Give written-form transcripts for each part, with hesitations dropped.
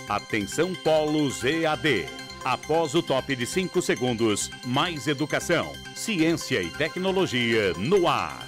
Atenção Polos EAD. Após o top de 5 segundos, mais educação, ciência e tecnologia no ar.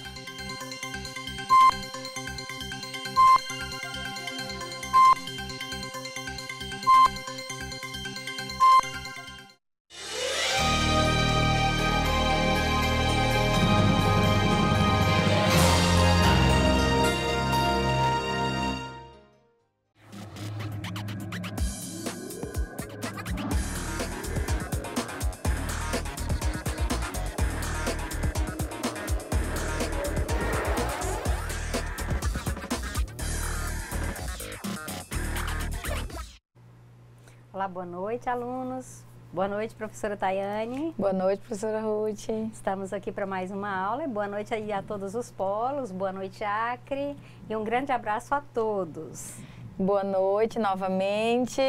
Olá, boa noite, alunos. Boa noite, professora Tayane. Boa noite, professora Ruth. Estamos aqui para mais uma aula. Boa noite aí a todos os polos. Boa noite, Acre. E um grande abraço a todos. Boa noite novamente.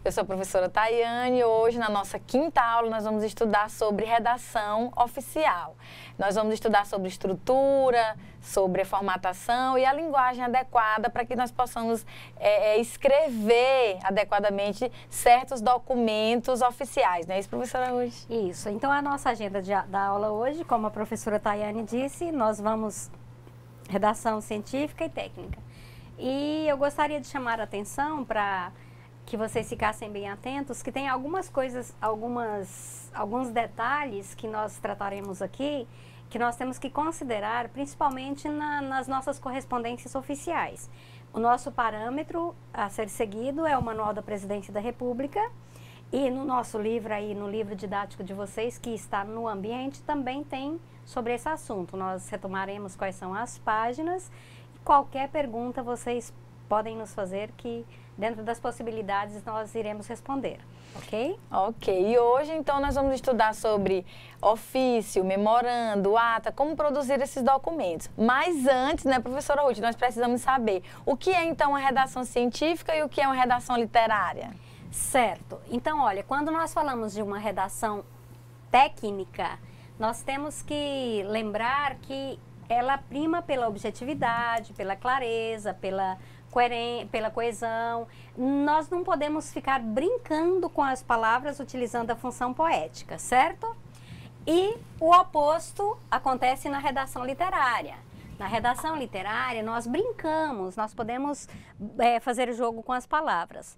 Eu sou a professora Tayane e hoje, na nossa quinta aula, nós vamos estudar sobre redação oficial. Nós vamos estudar sobre estrutura, sobre a formatação e a linguagem adequada para que nós possamos escrever adequadamente certos documentos oficiais, não é isso, professora Ruth? Isso. Então, a nossa agenda da aula hoje, como a professora Tayane disse, nós vamos redação científica e técnica. E eu gostaria de chamar a atenção para que vocês ficassem bem atentos, que tem algumas coisas, alguns detalhes que nós trataremos aqui, que nós temos que considerar, principalmente nas nossas correspondências oficiais. O nosso parâmetro a ser seguido é o Manual da Presidência da República, e no nosso livro aí, no livro didático de vocês, que está no ambiente, também tem sobre esse assunto. Nós retomaremos quais são as páginas. Qualquer pergunta vocês podem nos fazer, que dentro das possibilidades nós iremos responder, ok? Ok, e hoje então nós vamos estudar sobre ofício, memorando, ata, como produzir esses documentos. Mas antes, né, professora Ruth, nós precisamos saber o que é então uma redação científica e o que é uma redação literária? Certo, então olha, quando nós falamos de uma redação técnica, nós temos que lembrar que ela prima pela objetividade, pela clareza, pela coesão. Nós não podemos ficar brincando com as palavras utilizando a função poética, certo? E o oposto acontece na redação literária. Na redação literária, nós brincamos, nós podemos fazer jogo com as palavras.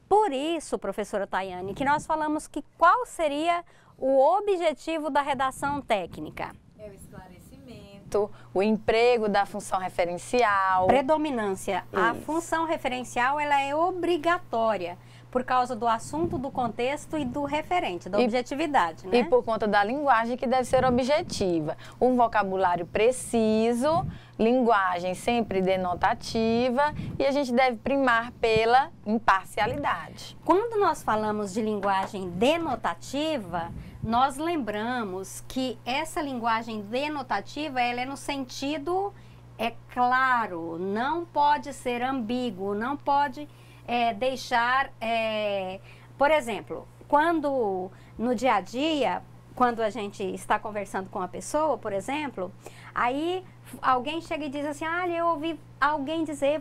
Por isso, professora Tayane, que nós falamos que qual seria o objetivo da redação técnica? É o esclarecimento, o emprego da função referencial. Predominância. Isso. A função referencial, ela é obrigatória por causa do assunto, do contexto e do referente, da objetividade, né? E por conta da linguagem, que deve ser objetiva. Um vocabulário preciso, linguagem sempre denotativa, e a gente deve primar pela imparcialidade. Quando nós falamos de linguagem denotativa, nós lembramos que essa linguagem denotativa, ela é no sentido, claro, não pode ser ambíguo, não pode deixar, por exemplo, quando no dia a dia, quando a gente está conversando com uma pessoa, por exemplo, aí alguém chega e diz assim, eu ouvi alguém dizer,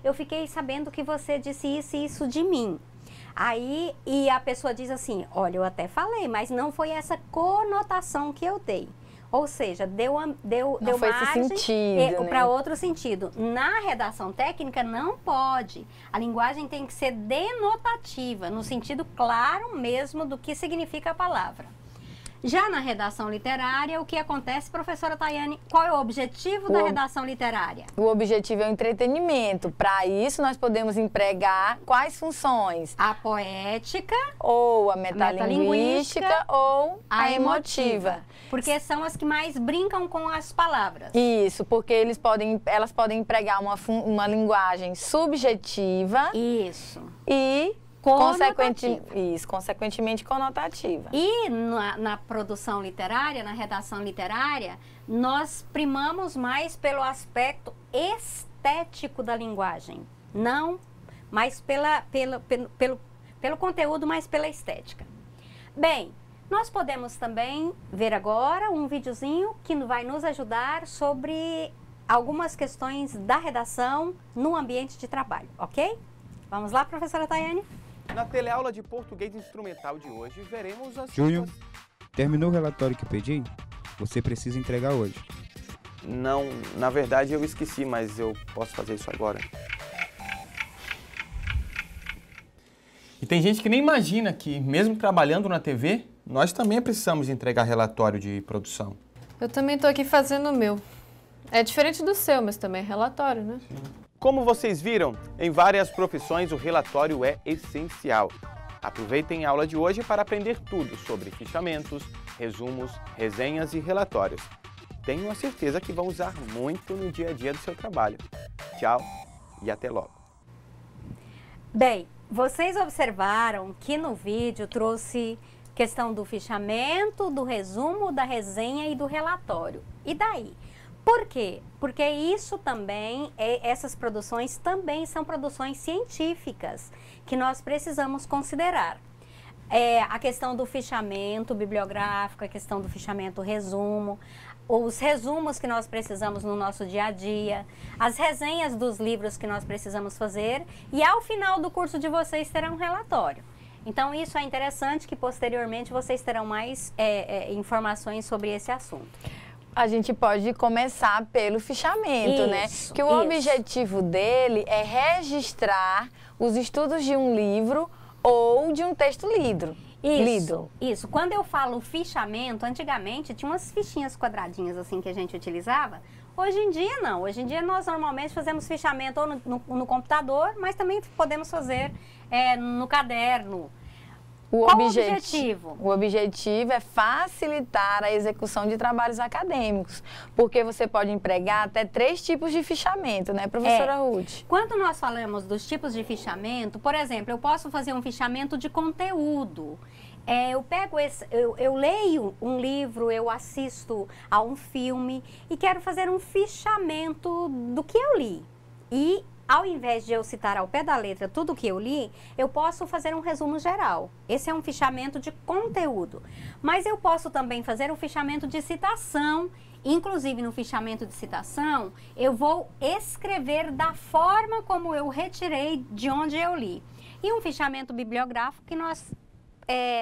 eu fiquei sabendo que você disse isso e isso de mim. Aí, e a pessoa diz assim, olha, eu até falei, mas não foi essa conotação que eu dei. Ou seja, deu margem para outro sentido. Na redação técnica, não pode. A linguagem tem que ser denotativa, no sentido claro mesmo do que significa a palavra. Já na redação literária, o que acontece, professora Tayane, qual é o objetivo da redação literária? O objetivo é o entretenimento. Para isso, nós podemos empregar quais funções? A poética, ou a metalinguística, ou a emotiva. Porque são as que mais brincam com as palavras. Isso, porque elas podem empregar uma linguagem subjetiva. Isso. E consequentemente conotativa. E na produção literária, na redação literária, nós primamos mais pelo aspecto estético da linguagem. Não mais pelo conteúdo, mas pela estética. Bem, nós podemos também ver agora um videozinho que vai nos ajudar sobre algumas questões da redação no ambiente de trabalho, ok? Vamos lá, professora Tayane? Na teleaula de português instrumental de hoje, veremos as... Júnior, terminou o relatório que pedi? Você precisa entregar hoje. Não, na verdade eu esqueci, mas eu posso fazer isso agora. E tem gente que nem imagina que, mesmo trabalhando na TV, nós também precisamos entregar relatório de produção. Eu também estou aqui fazendo o meu. É diferente do seu, mas também é relatório, né? Sim. Como vocês viram, em várias profissões o relatório é essencial. Aproveitem a aula de hoje para aprender tudo sobre fichamentos, resumos, resenhas e relatórios. Tenho a certeza que vão usar muito no dia a dia do seu trabalho. Tchau e até logo. Bem, vocês observaram que no vídeo trouxe questão do fichamento, do resumo, da resenha e do relatório. E daí? Por quê? Porque isso também, essas produções também são produções científicas que nós precisamos considerar. A questão do fichamento bibliográfico, a questão do fichamento resumo, os resumos que nós precisamos no nosso dia a dia, as resenhas dos livros que nós precisamos fazer e ao final do curso de vocês terá um relatório. Então isso é interessante que posteriormente vocês terão mais informações sobre esse assunto. A gente pode começar pelo fichamento, né? Que o objetivo dele é registrar os estudos de um livro ou de um texto lido. Isso. Quando eu falo fichamento, antigamente tinha umas fichinhas quadradinhas assim que a gente utilizava. Hoje em dia não. Hoje em dia nós normalmente fazemos fichamento ou no computador, mas também podemos fazer no caderno. Qual o objetivo? O objetivo é facilitar a execução de trabalhos acadêmicos, porque você pode empregar até 3 tipos de fichamento, né, professora Ruth? Quando nós falamos dos tipos de fichamento, por exemplo, eu posso fazer um fichamento de conteúdo. Eu leio um livro, eu assisto a um filme e quero fazer um fichamento do que eu li. E ao invés de eu citar ao pé da letra tudo o que eu li, eu posso fazer um resumo geral. Esse é um fichamento de conteúdo. Mas eu posso também fazer um fichamento de citação. Inclusive, no fichamento de citação, eu vou escrever da forma como eu retirei de onde eu li. E um fichamento bibliográfico que nós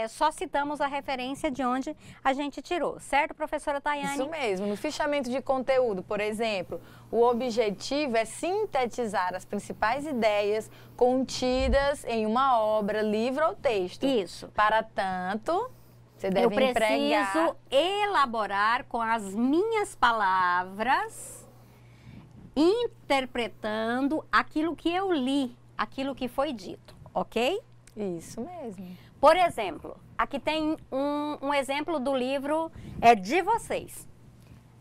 só citamos a referência de onde a gente tirou, certo, professora Tayane? Isso mesmo. No fichamento de conteúdo, por exemplo, o objetivo é sintetizar as principais ideias contidas em uma obra, livro ou texto. Isso. Para tanto, você deve empregar... Eu preciso elaborar com as minhas palavras, interpretando aquilo que eu li, aquilo que foi dito, ok? Isso mesmo. Por exemplo, aqui tem um exemplo do livro de vocês.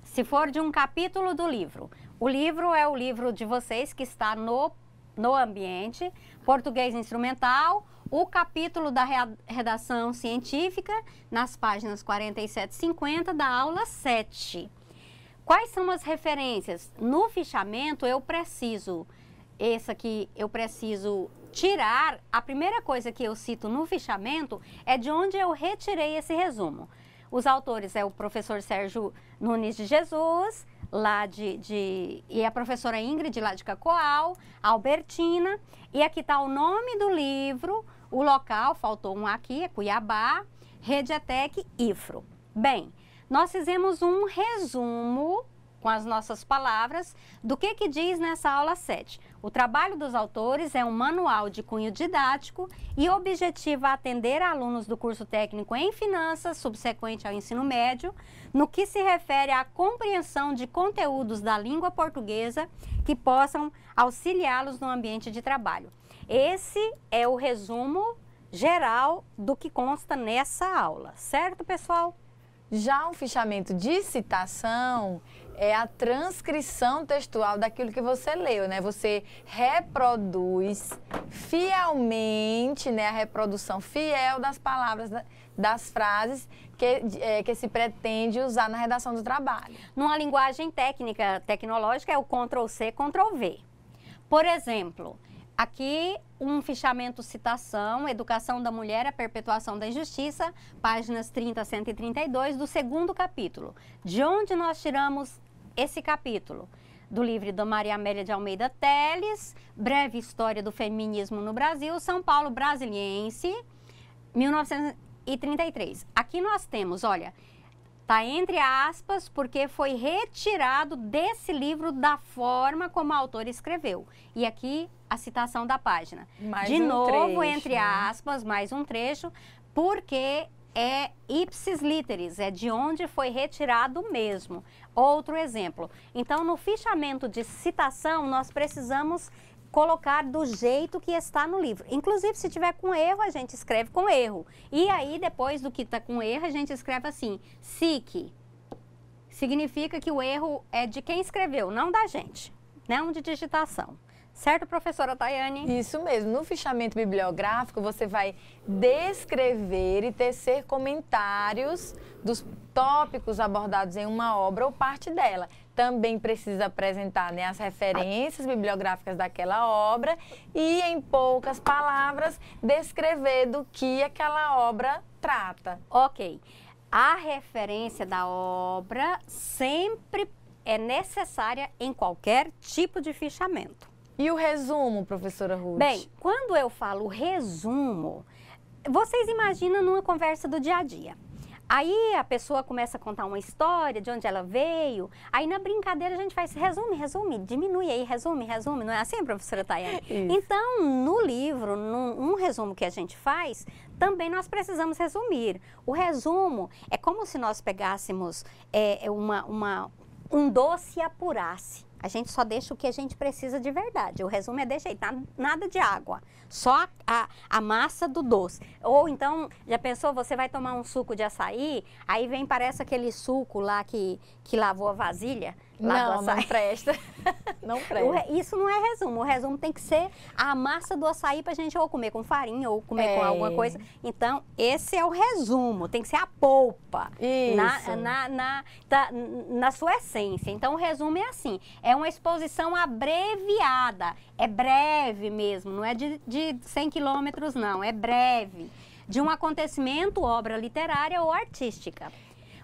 Se for de um capítulo do livro. O livro é o livro de vocês que está no ambiente, português instrumental, o capítulo da redação científica, nas páginas 47 e 50 da aula 7. Quais são as referências? No fichamento eu preciso tirar, a primeira coisa que eu cito no fichamento é de onde eu retirei esse resumo. Os autores é o professor Sérgio Nunes de Jesus, e a professora Ingrid, lá de Cacoal, Albertina, e aqui está o nome do livro, o local, faltou um aqui, é Cuiabá, Rede ETEC, IFRO. Bem, nós fizemos um resumo com as nossas palavras, do que diz nessa aula 7. O trabalho dos autores é um manual de cunho didático e objetiva atender a alunos do curso técnico em finanças, subsequente ao ensino médio, no que se refere à compreensão de conteúdos da língua portuguesa que possam auxiliá-los no ambiente de trabalho. Esse é o resumo geral do que consta nessa aula, certo, pessoal? Já um fichamento de citação é a transcrição textual daquilo que você leu, né? Você reproduz fielmente, né? A reprodução fiel das palavras, das frases que se pretende usar na redação do trabalho. Numa linguagem tecnológica, é o Ctrl+C, Ctrl+V. Por exemplo, aqui um fichamento citação, Educação da Mulher, a Perpetuação da Injustiça, páginas 30 a 132 do 2º capítulo. De onde nós tiramos esse capítulo? do livro da Maria Amélia de Almeida Teles, Breve História do Feminismo no Brasil, São Paulo Brasiliense, 1933. Aqui nós temos, olha, tá entre aspas, porque foi retirado desse livro da forma como a autora escreveu. E aqui a citação da página. De novo, trecho, entre aspas, mais um trecho, porque é ipsis literis, é de onde foi retirado mesmo. Outro exemplo. Então, no fichamento de citação, nós precisamos colocar do jeito que está no livro. Inclusive, se tiver com erro, a gente escreve com erro. E aí, depois do que está com erro, a gente escreve assim, SIC. Significa que o erro é de quem escreveu, não da gente, não de digitação. Certo, professora Tayane? Isso mesmo. No fichamento bibliográfico, você vai descrever e tecer comentários dos tópicos abordados em uma obra ou parte dela. Também precisa apresentar, né, as referências bibliográficas daquela obra e, em poucas palavras, descrever do que aquela obra trata. Ok. A referência da obra sempre é necessária em qualquer tipo de fichamento. E o resumo, professora Ruth? Bem, quando eu falo resumo, vocês imaginam numa conversa do dia a dia. Aí a pessoa começa a contar uma história, de onde ela veio, aí na brincadeira a gente faz resume, diminui aí, resume, não é assim, professora Tayane? Então, no livro, num resumo que a gente faz, também nós precisamos resumir. O resumo é como se nós pegássemos um doce e apurasse. A gente só deixa o que a gente precisa de verdade. O resumo é deixa aí, nada de água. Só a massa do doce. Ou então, já pensou, você vai tomar um suco de açaí, aí vem, parece aquele suco lá que lavou a vasilha. Não, não presta. Não presta. Isso não é resumo. O resumo tem que ser a massa do açaí pra gente ou comer com farinha ou comer com alguma coisa. Então, esse é o resumo. Tem que ser a polpa. Isso. Na sua essência. Então, o resumo é assim. É uma exposição abreviada. É breve mesmo. Não é de 100 quilômetros, não. É breve. De um acontecimento, obra literária ou artística.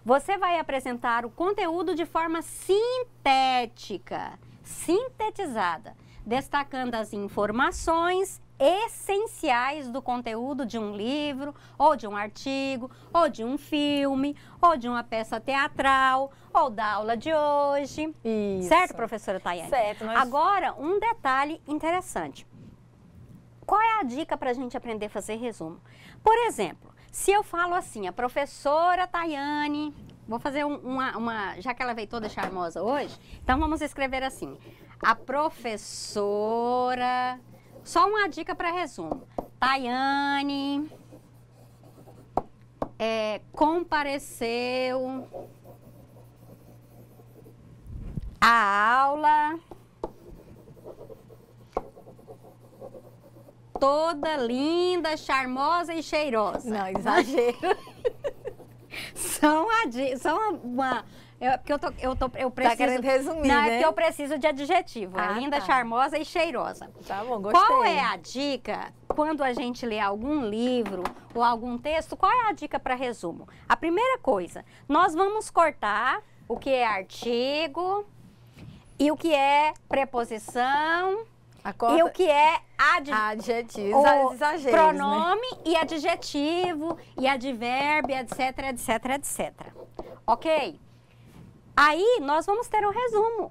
Você vai apresentar o conteúdo de forma sintética, sintetizada, destacando as informações essenciais do conteúdo de um livro, ou de um artigo, ou de um filme, ou de uma peça teatral, ou da aula de hoje. Isso. Certo, professora Tayane? Certo. Agora, um detalhe interessante. Qual é a dica para a gente aprender a fazer resumo? Por exemplo, se eu falo assim, a professora Tayane, vou fazer já que ela veio toda charmosa hoje, então vamos escrever assim, a professora, só uma dica para resumo, Tayane compareceu à aula toda linda, charmosa e cheirosa. Não, exagero. Porque eu preciso. Tá querendo resumir, não, né? É porque eu preciso de adjetivo. É linda, tá. Charmosa e cheirosa. Tá bom, gostei. Qual é a dica quando a gente lê algum livro ou algum texto? Qual é a dica para resumo? A primeira coisa, nós vamos cortar o que é artigo e o que é preposição. E o que é adjetivo, exagero, pronome, né? E adjetivo, e advérbio, etc, etc, etc. Ok? Aí, nós vamos ter um resumo.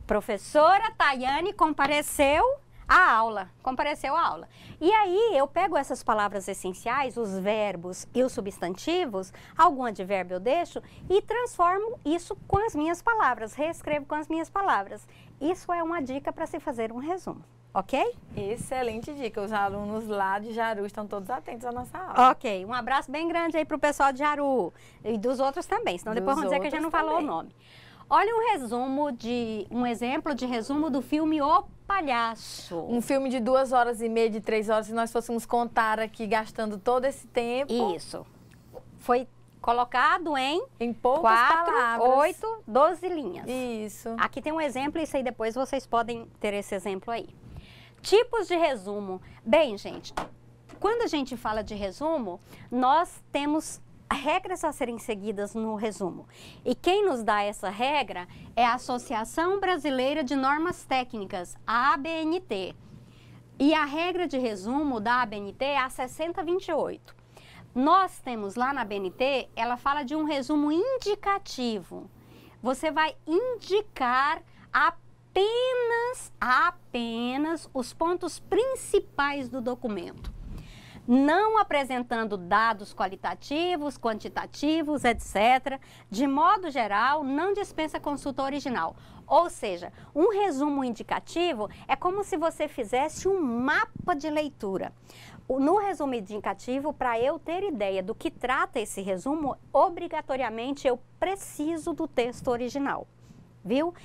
Professora Tayane compareceu à aula. E aí, eu pego essas palavras essenciais, os verbos e os substantivos, algum advérbio eu deixo, e transformo isso com as minhas palavras, reescrevo com as minhas palavras. Isso é uma dica para se fazer um resumo, ok? Excelente dica. Os alunos lá de Jaru estão todos atentos à nossa aula. Ok. Um abraço bem grande aí para o pessoal de Jaru e dos outros também, senão depois vão dizer que a gente não falou o nome. Olha um exemplo de resumo do filme O Palhaço. Um filme de 2 horas e meia, de 3 horas, se nós fôssemos contar aqui, gastando todo esse tempo. Isso. Foi colocado em poucas 4, palavras. 8, 12 linhas. Isso. Aqui tem um exemplo, isso aí depois vocês podem ter esse exemplo aí. Tipos de resumo. Bem, gente, quando a gente fala de resumo, nós temos regras a serem seguidas no resumo. E quem nos dá essa regra é a Associação Brasileira de Normas Técnicas, a ABNT. E a regra de resumo da ABNT é a 6028. Nós temos lá na ABNT, ela fala de um resumo indicativo. Você vai indicar apenas os pontos principais do documento, não apresentando dados qualitativos, quantitativos, etc. De modo geral, não dispensa consulta original. Ou seja, um resumo indicativo é como se você fizesse um mapa de leitura. No resumo indicativo, para eu ter ideia do que trata esse resumo, obrigatoriamente eu preciso do texto original. Viu?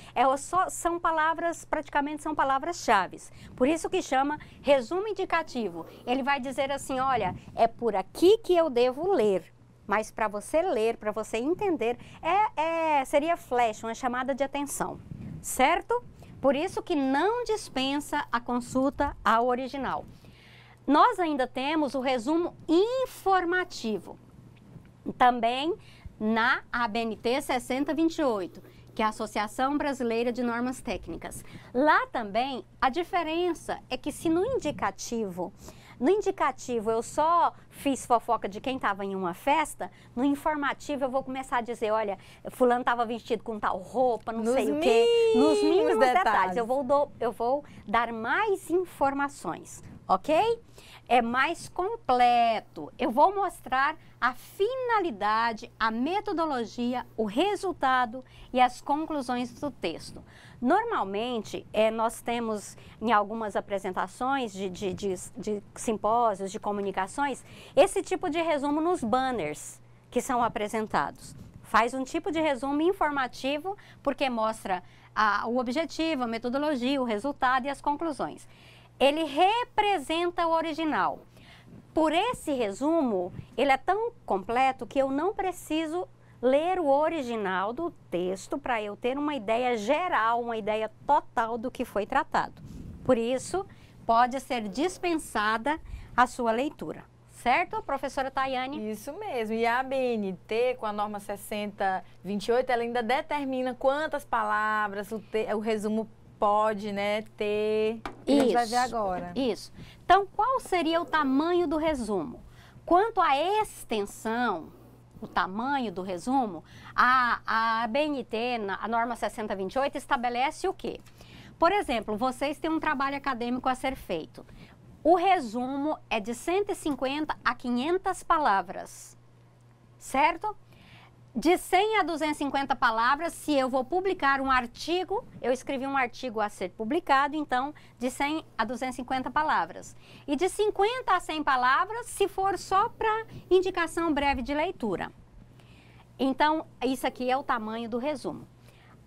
São palavras, praticamente são palavras-chave. Por isso que chama resumo indicativo. Ele vai dizer assim, olha, é por aqui que eu devo ler. Mas para você ler, para você entender, seria flash, uma chamada de atenção, certo? Por isso que não dispensa a consulta ao original. Nós ainda temos o resumo informativo, também na ABNT 6028, que é a Associação Brasileira de Normas Técnicas. Lá também, a diferença é que se no indicativo eu só fiz fofoca de quem estava em uma festa, no informativo eu vou começar a dizer, olha, fulano estava vestido com tal roupa, não sei o quê. Nos mínimos detalhes. Eu vou dar mais informações, ok? É mais completo. Eu vou mostrar a finalidade, a metodologia, o resultado e as conclusões do texto. Normalmente, nós temos em algumas apresentações de simpósios, de comunicações, esse tipo de resumo nos banners que são apresentados. Faz um tipo de resumo informativo, porque mostra o objetivo, a metodologia, o resultado e as conclusões. Ele representa o original. Por esse resumo, ele é tão completo que eu não preciso ler o original do texto para eu ter uma ideia geral, uma ideia total do que foi tratado. Por isso, pode ser dispensada a sua leitura. Certo, professora Tayane? Isso mesmo. E a ABNT, com a norma 6028, ela ainda determina quantas palavras o resumo pode, né, ter. A gente vai ver agora. Isso. Então, qual seria o tamanho do resumo? Quanto à extensão, o tamanho do resumo, a ABNT, a norma 6028, estabelece o quê? Por exemplo, vocês têm um trabalho acadêmico a ser feito. O resumo é de 150 a 500 palavras, certo? De 100 a 250 palavras, se eu vou publicar um artigo, eu escrevi um artigo a ser publicado, então, de 100 a 250 palavras. E de 50 a 100 palavras, se for só para indicação breve de leitura. Então, isso aqui é o tamanho do resumo.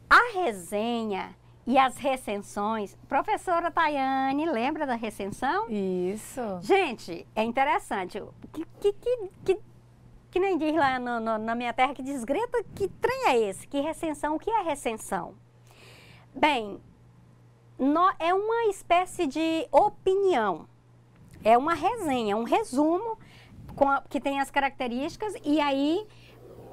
A resenha e as recensões, professora Tayane, lembra da recensão? Isso. Gente, é interessante. Que nem diz lá na minha terra, que diz, Greta, que trem é esse? Que recensão? O que é recensão? Bem, é uma espécie de opinião. É uma resenha, um resumo que tem as características e aí,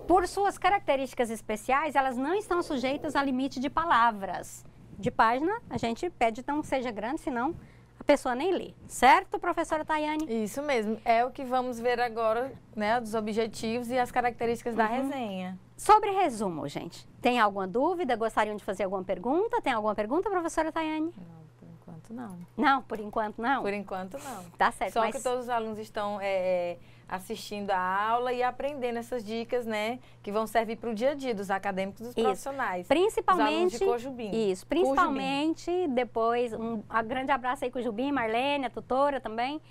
por suas características especiais, elas não estão sujeitas a limite de palavras. De página, a gente pede então que seja grande, senão a pessoa nem lê. Certo, professora Tayane? Isso mesmo. É o que vamos ver agora, né, dos objetivos e as características da resenha. Sobre resumo, gente, tem alguma dúvida? Gostariam de fazer alguma pergunta? Tem alguma pergunta, professora Tayane? Não, por enquanto não. Não, por enquanto não? Por enquanto não. Tá certo. Só que todos os alunos estão assistindo a aula e aprendendo essas dicas, né, que vão servir para o dia a dia dos acadêmicos e dos profissionais. Principalmente, os alunos de Cojubim. Isso, principalmente depois, um grande abraço aí com o Jubim, Marlene, a tutora também.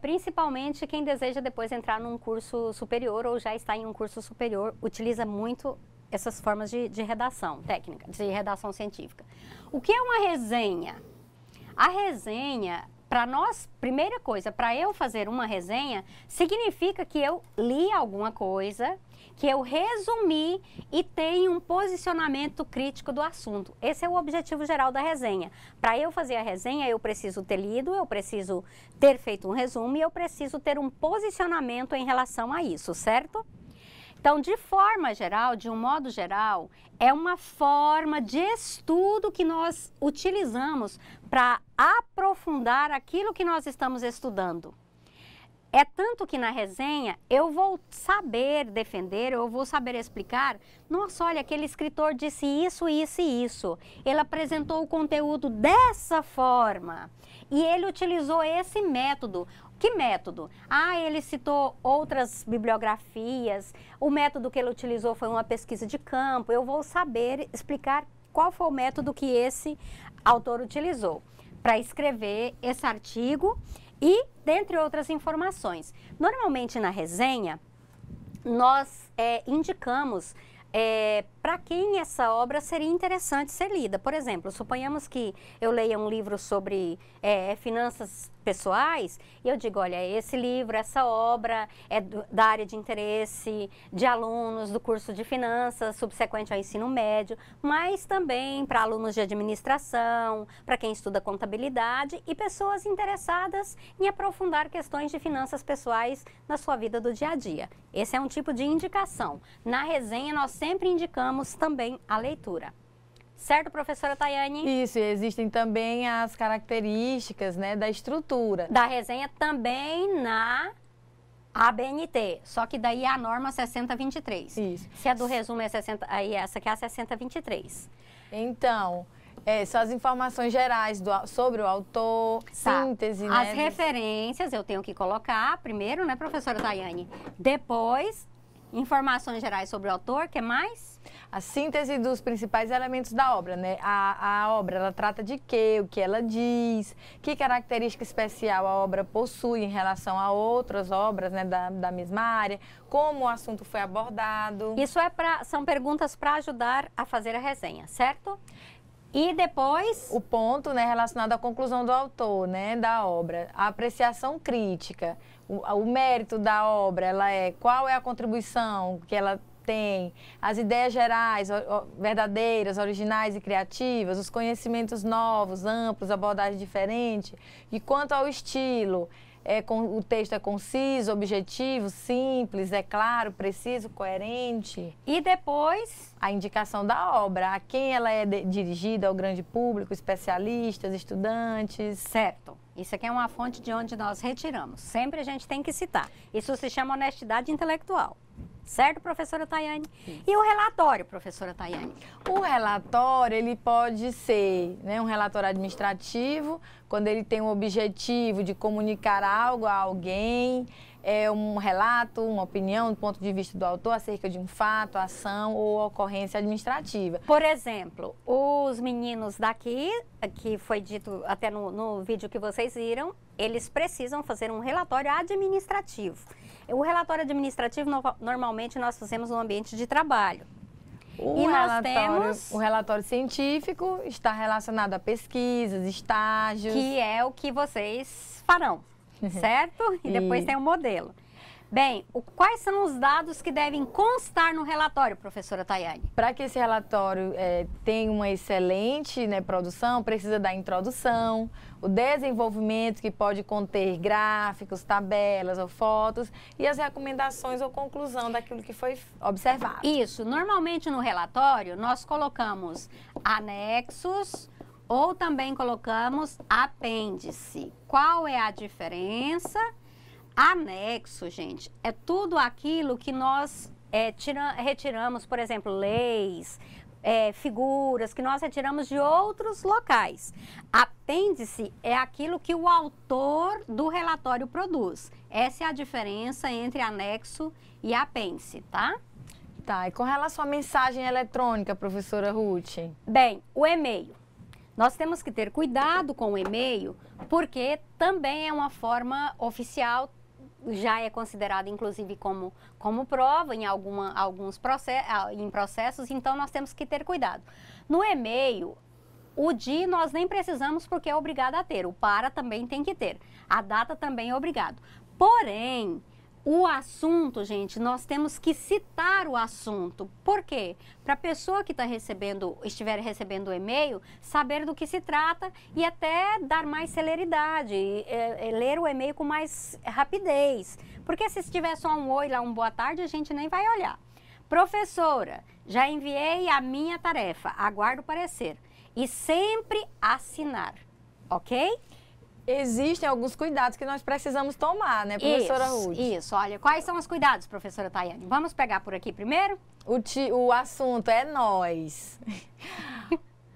Principalmente quem deseja depois entrar num curso superior ou já está em um curso superior, utiliza muito essas formas de redação técnica, de redação científica. O que é uma resenha? A resenha, para nós, primeira coisa, para eu fazer uma resenha, significa que eu li alguma coisa, que eu resumi e tenho um posicionamento crítico do assunto. Esse é o objetivo geral da resenha. Para eu fazer a resenha, eu preciso ter lido, eu preciso ter feito um resumo e eu preciso ter um posicionamento em relação a isso, certo? Então, de forma geral, de um modo geral, é uma forma de estudo que nós utilizamos para aprofundar aquilo que nós estamos estudando. É tanto que na resenha eu vou saber defender, eu vou saber explicar. Nossa, olha, aquele escritor disse isso, isso e isso. Ele apresentou o conteúdo dessa forma e ele utilizou esse método. Que método? Ah, ele citou outras bibliografias, o método que ele utilizou foi uma pesquisa de campo. Eu vou saber explicar qual foi o método que esse autor utilizou para escrever esse artigo e, dentre outras informações. Normalmente na resenha, nós indicamos para quem essa obra seria interessante ser lida. Por exemplo, suponhamos que eu leia um livro sobre finanças pessoais e eu digo, olha, esse livro, essa obra é da área de interesse de alunos do curso de finanças subsequente ao ensino médio, mas também para alunos de administração, para quem estuda contabilidade e pessoas interessadas em aprofundar questões de finanças pessoais na sua vida do dia a dia. Esse é um tipo de indicação. Na resenha, nós sempre indicamos também a leitura. Certo, professora Tayane? Isso, e existem também as características, né, da estrutura. Da resenha também na ABNT, só que daí é a norma 6023. Isso. Se a do resumo é 60, aí essa aqui é a 6023. Então, são as informações gerais sobre o autor, síntese, né? As referências eu tenho que colocar primeiro, né, professora Tayane? Depois, informações gerais sobre o autor, que mais? A síntese dos principais elementos da obra, né? A obra, ela trata de quê? O que ela diz? Que característica especial a obra possui em relação a outras obras, né, da mesma área? Como o assunto foi abordado? Isso são perguntas para ajudar a fazer a resenha, certo? E depois... O ponto, né, relacionado à conclusão do autor, né, da obra. A apreciação crítica, o mérito da obra, qual é a contribuição que ela tem, as ideias gerais, verdadeiras, originais e criativas, os conhecimentos novos, amplos, abordagem diferente. E quanto ao estilo, o texto é conciso, objetivo, simples, é claro, preciso, coerente. E depois... A indicação da obra, a quem ela é dirigida, ao grande público, especialistas, estudantes. Certo. Isso aqui é uma fonte de onde nós retiramos. Sempre a gente tem que citar. Isso se chama honestidade intelectual. Certo, professora Tayane? Sim. E o relatório, professora Tayane? O relatório, ele pode ser, né, um relatório administrativo, quando ele tem o objetivo de comunicar algo a alguém, um relato, uma opinião do ponto de vista do autor acerca de um fato, ação ou ocorrência administrativa. Por exemplo, os meninos daqui, que foi dito até no vídeo que vocês viram, eles precisam fazer um relatório administrativo. O relatório administrativo, normalmente, nós fazemos no ambiente de trabalho. O relatório científico está relacionado a pesquisas, estágios. Que é o que vocês farão, certo? E depois tem o modelo. Bem, quais são os dados que devem constar no relatório, professora Tayane? Para que esse relatório tenha uma excelente, né, produção, precisa da introdução, o desenvolvimento, que pode conter gráficos, tabelas ou fotos, e as recomendações ou conclusão daquilo que foi observado. Isso. Normalmente no relatório nós colocamos anexos ou também colocamos apêndice. Qual é a diferença? Anexo, gente, é tudo aquilo que nós retiramos, por exemplo, leis, figuras que nós retiramos de outros locais. Apêndice é aquilo que o autor do relatório produz. Essa é a diferença entre anexo e apêndice, tá? Tá, e com relação à mensagem eletrônica, professora Ruth? Bem, o e-mail. Nós temos que ter cuidado com o e-mail, porque também é uma forma oficial, já é considerado inclusive como prova em alguns processos, então nós temos que ter cuidado. No e-mail, o DI nós nem precisamos porque é obrigado a ter, o para também tem que ter, a data também é obrigado. Porém, o assunto, gente, nós temos que citar o assunto. Por quê? Para a pessoa que estiver recebendo o e-mail, saber do que se trata e até dar mais celeridade, ler o e-mail com mais rapidez. Porque se tiver só um oi lá, um boa tarde, a gente nem vai olhar. Professora, já enviei a minha tarefa, aguardo o parecer. E sempre assinar, ok? Existem alguns cuidados que nós precisamos tomar, né, professora Ruth? Isso, olha, quais são os cuidados, professora Tayane? Vamos pegar por aqui primeiro? O assunto é nós.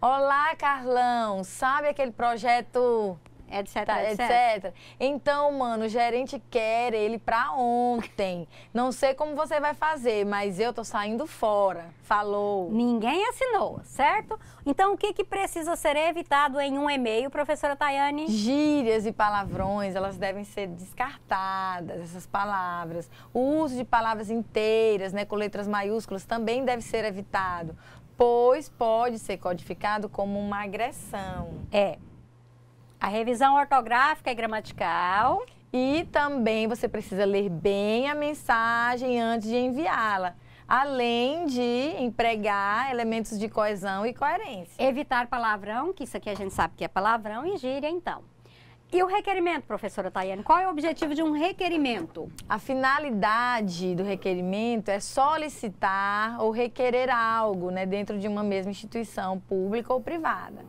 Olá, Carlão, sabe aquele projeto... Etc, etc. Então, mano, o gerente quer ele pra ontem. Não sei como você vai fazer, mas eu tô saindo fora. Falou. Ninguém assinou, certo? Então, o que precisa ser evitado em um e-mail, professora Tayane? Gírias e palavrões, elas devem ser descartadas, essas palavras. O uso de palavras inteiras, né, com letras maiúsculas, também deve ser evitado, pois pode ser codificado como uma agressão. A revisão ortográfica e gramatical. E também você precisa ler bem a mensagem antes de enviá-la, além de empregar elementos de coesão e coerência. Evitar palavrão, que isso aqui a gente sabe que é palavrão, e gíria, então. E o requerimento, professora Tayane? Qual é o objetivo de um requerimento? A finalidade do requerimento é solicitar ou requerer algo, né, dentro de uma mesma instituição pública ou privada.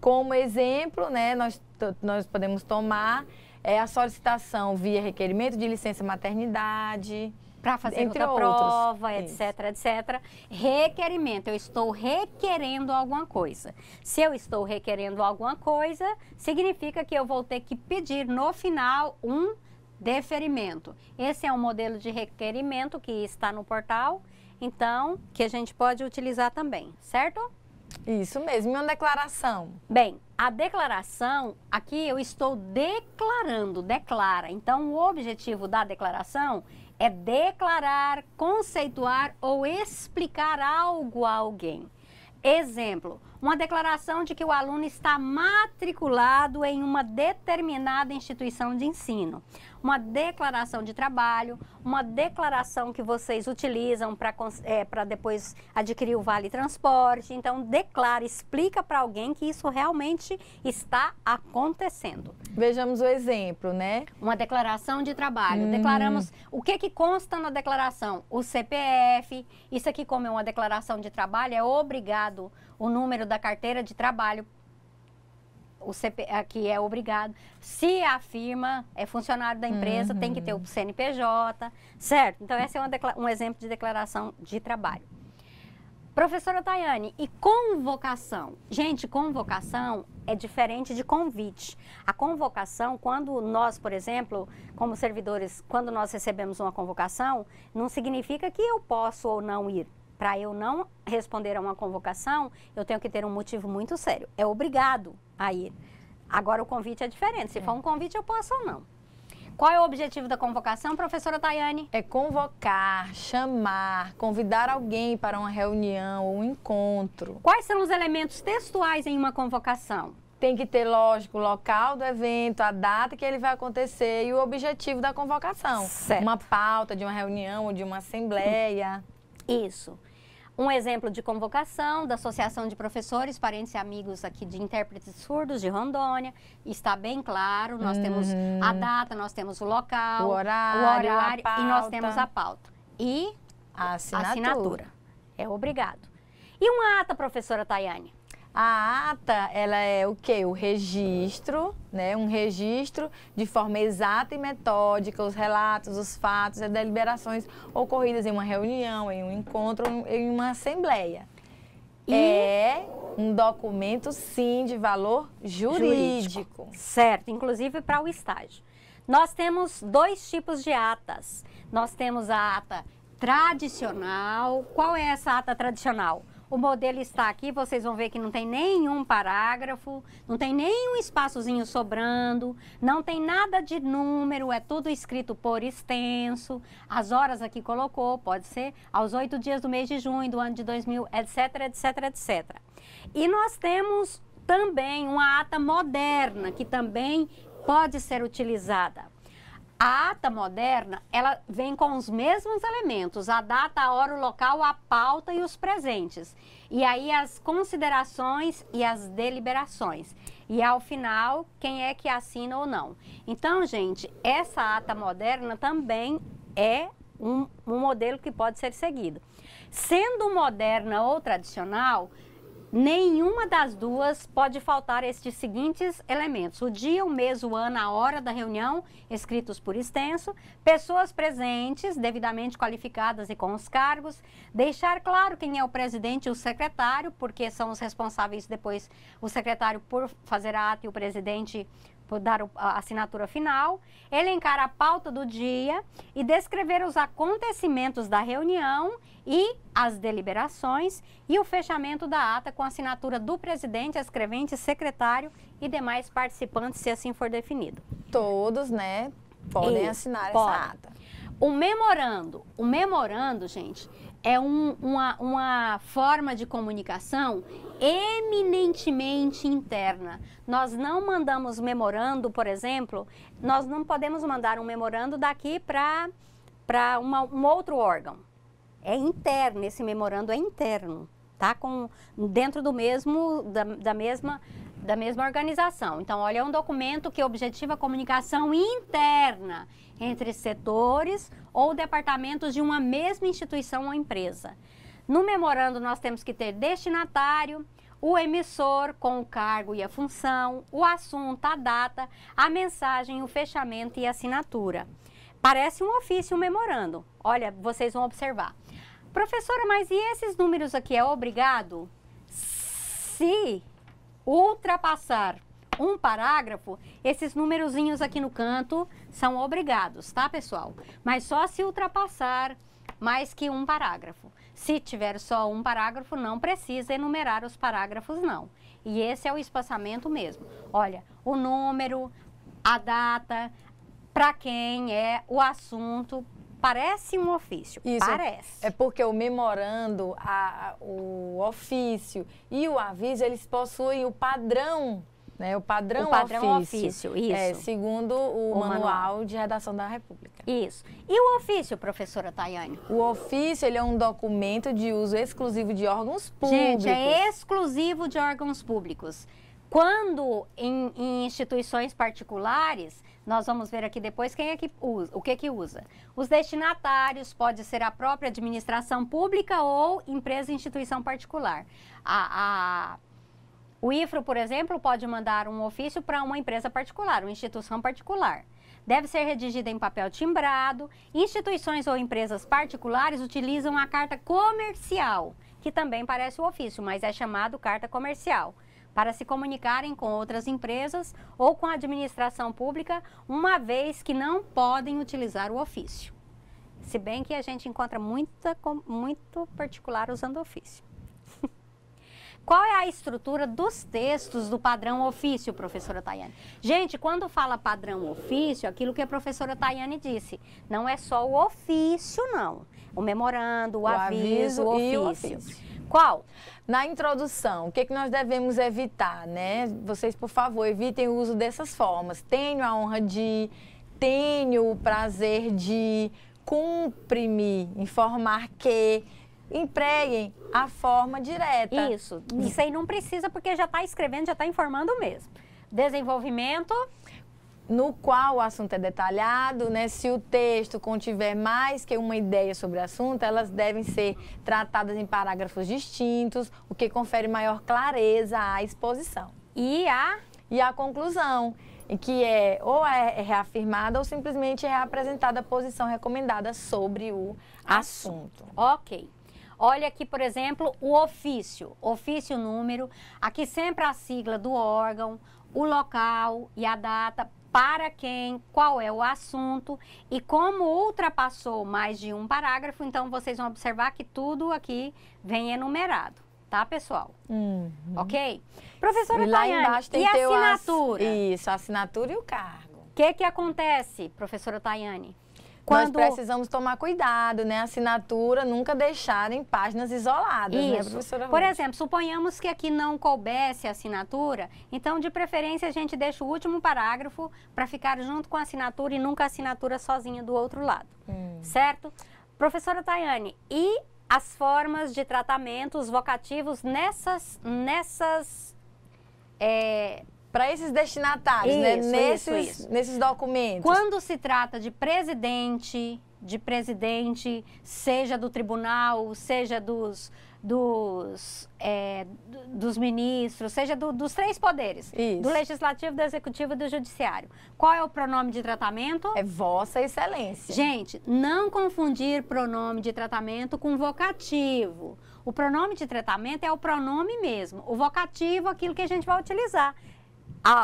Como exemplo, né, nós podemos tomar a solicitação via requerimento de licença maternidade, para fazer entre outra outros. prova, etc, etc. Requerimento, eu estou requerendo alguma coisa. Se eu estou requerendo alguma coisa, significa que eu vou ter que pedir no final um deferimento. Esse é um modelo de requerimento que está no portal, então, que a gente pode utilizar também, certo? Isso mesmo, e uma declaração? Bem, a declaração, aqui eu estou declarando, declara. Então, o objetivo da declaração é declarar, conceituar ou explicar algo a alguém. Exemplo, uma declaração de que o aluno está matriculado em uma determinada instituição de ensino. Uma declaração de trabalho, uma declaração que vocês utilizam para depois adquirir o Vale Transporte. Então, declara, explica para alguém que isso realmente está acontecendo. Vejamos o exemplo, né? Uma declaração de trabalho. Declaramos o que consta na declaração? O CPF. Isso aqui, como é uma declaração de trabalho, é obrigado o número da carteira de trabalho. O aqui é obrigado. Se a firma é funcionário da empresa, tem que ter o CNPJ, certo? Então, esse é um exemplo de declaração de trabalho. Professora Tayane, e convocação? Gente, convocação é diferente de convite. A convocação, quando nós, por exemplo, como servidores, quando nós recebemos uma convocação, não significa que eu posso ou não ir. Para eu não responder a uma convocação, eu tenho que ter um motivo muito sério. É obrigado a ir. Agora, o convite é diferente. Se for um convite, eu posso ou não. Qual é o objetivo da convocação, professora Tayane? É convocar, chamar, convidar alguém para uma reunião ou um encontro. Quais são os elementos textuais em uma convocação? Tem que ter, lógico, o local do evento, a data que ele vai acontecer e o objetivo da convocação. Certo. Uma pauta de uma reunião ou de uma assembleia. Isso. Um exemplo de convocação da Associação de Professores, Parentes e Amigos aqui de Intérpretes Surdos de Rondônia. Está bem claro, nós temos a data, nós temos o local, o horário e nós temos a pauta. E a assinatura. É obrigado. E uma ata, professora Tayane? A ata, ela é o quê? O registro, né? Um registro de forma exata e metódica, os relatos, os fatos e deliberações ocorridas em uma reunião, em um encontro, em uma assembleia. É um documento, sim, de valor jurídico. Certo, inclusive para o estágio. Nós temos dois tipos de atas. Nós temos a ata tradicional. Qual é essa ata tradicional? O modelo está aqui, vocês vão ver que não tem nenhum parágrafo, não tem nenhum espaçozinho sobrando, não tem nada de número, é tudo escrito por extenso. As horas aqui colocou, pode ser aos 8 dias do mês de junho do ano de 2000, etc, etc, etc. E nós temos também uma ata moderna, que também pode ser utilizada. A ata moderna, ela vem com os mesmos elementos, a data, a hora, o local, a pauta e os presentes. E aí as considerações e as deliberações. E ao final, quem é que assina ou não. Então, gente, essa ata moderna também é um modelo que pode ser seguido. Sendo moderna ou tradicional, nenhuma das duas pode faltar estes seguintes elementos: o dia, o mês, o ano, a hora da reunião, escritos por extenso, pessoas presentes, devidamente qualificadas e com os cargos, deixar claro quem é o presidente e o secretário, porque são os responsáveis depois, o secretário por fazer a ata e o presidente por dar a assinatura final, elencar a pauta do dia e descrever os acontecimentos da reunião e as deliberações e o fechamento da ata com a assinatura do presidente, escrevente, secretário e demais participantes, se assim for definido. Todos, né, podem assinar essa ata. O memorando, gente, é uma forma de comunicação eminentemente interna. Nós não mandamos memorando, por exemplo, nós não podemos mandar um memorando daqui para um outro órgão. É interno, esse memorando é interno, tá? Dentro do mesmo, da mesma organização. Então, olha, é um documento que objetiva a comunicação interna entre setores ou departamentos de uma mesma instituição ou empresa. No memorando, nós temos que ter destinatário, o emissor com o cargo e a função, o assunto, a data, a mensagem, o fechamento e a assinatura. Parece um ofício, um memorando. Olha, vocês vão observar. Professora, mas e esses números aqui é obrigado? Se ultrapassar um parágrafo, esses numerozinhos aqui no canto são obrigados, tá, pessoal? Mas só se ultrapassar mais que um parágrafo. Se tiver só um parágrafo, não precisa enumerar os parágrafos, não. E esse é o espaçamento mesmo. Olha, o número, a data, para quem é o assunto. Parece um ofício, isso, parece. É porque o memorando, o ofício e o aviso, eles possuem o padrão, né? O padrão ofício, isso. Segundo o Manual de Redação da República. Isso. E o ofício, professora Tayane? O ofício, ele é um documento de uso exclusivo de órgãos públicos. Gente, é exclusivo de órgãos públicos. Quando em instituições particulares, nós vamos ver aqui depois quem é que usa, o que usa. Os destinatários pode ser a própria administração pública ou empresa e instituição particular. O IFRO, por exemplo, pode mandar um ofício para uma empresa particular, uma instituição particular. Deve ser redigida em papel timbrado. Instituições ou empresas particulares utilizam a carta comercial, que também parece o ofício, mas é chamado carta comercial, para se comunicarem com outras empresas ou com a administração pública, uma vez que não podem utilizar o ofício. Se bem que a gente encontra muito particular usando ofício. Qual é a estrutura dos textos do padrão ofício, professora Tayane? Gente, quando fala padrão ofício, aquilo que a professora Tayane disse, não é só o ofício, não. O memorando, o aviso, o ofício. Qual? Na introdução, o que nós devemos evitar, né? Vocês, por favor, evitem o uso dessas formas. Tenho a honra de, tenho o prazer de, cumpre-me, informar que. Empreguem a forma direta. Isso aí não precisa porque já está escrevendo, já está informando mesmo. Desenvolvimento. No qual o assunto é detalhado, né? Se o texto contiver mais que uma ideia sobre o assunto, elas devem ser tratadas em parágrafos distintos, o que confere maior clareza à exposição. E a conclusão, que é ou é reafirmada ou simplesmente é apresentada a posição recomendada sobre o assunto. Ok. Olha aqui, por exemplo, o ofício número, aqui sempre a sigla do órgão, o local e a data, para quem, qual é o assunto e como ultrapassou mais de um parágrafo, então vocês vão observar que tudo aqui vem enumerado, tá, pessoal? Ok? Professora e lá Tayane, embaixo tem e a assinatura? Isso, a assinatura e o cargo. O que acontece, professora Tayane? Nós precisamos tomar cuidado, né? A assinatura nunca deixar em páginas isoladas, né, professora Ruth? Por exemplo, suponhamos que aqui não coubesse a assinatura, então, de preferência, a gente deixa o último parágrafo para ficar junto com a assinatura e nunca a assinatura sozinha do outro lado, certo? Professora Tayane, e as formas de tratamento, os vocativos para esses destinatários, né? Nesses documentos. Quando se trata de presidente, de presidente, seja do tribunal, seja dos ministros, seja dos 3 poderes, Isso. do legislativo, do executivo e do judiciário. Qual é o pronome de tratamento? É Vossa Excelência. Gente, não confundir pronome de tratamento com vocativo. O pronome de tratamento é o pronome mesmo. O vocativo é aquilo que a gente vai utilizar.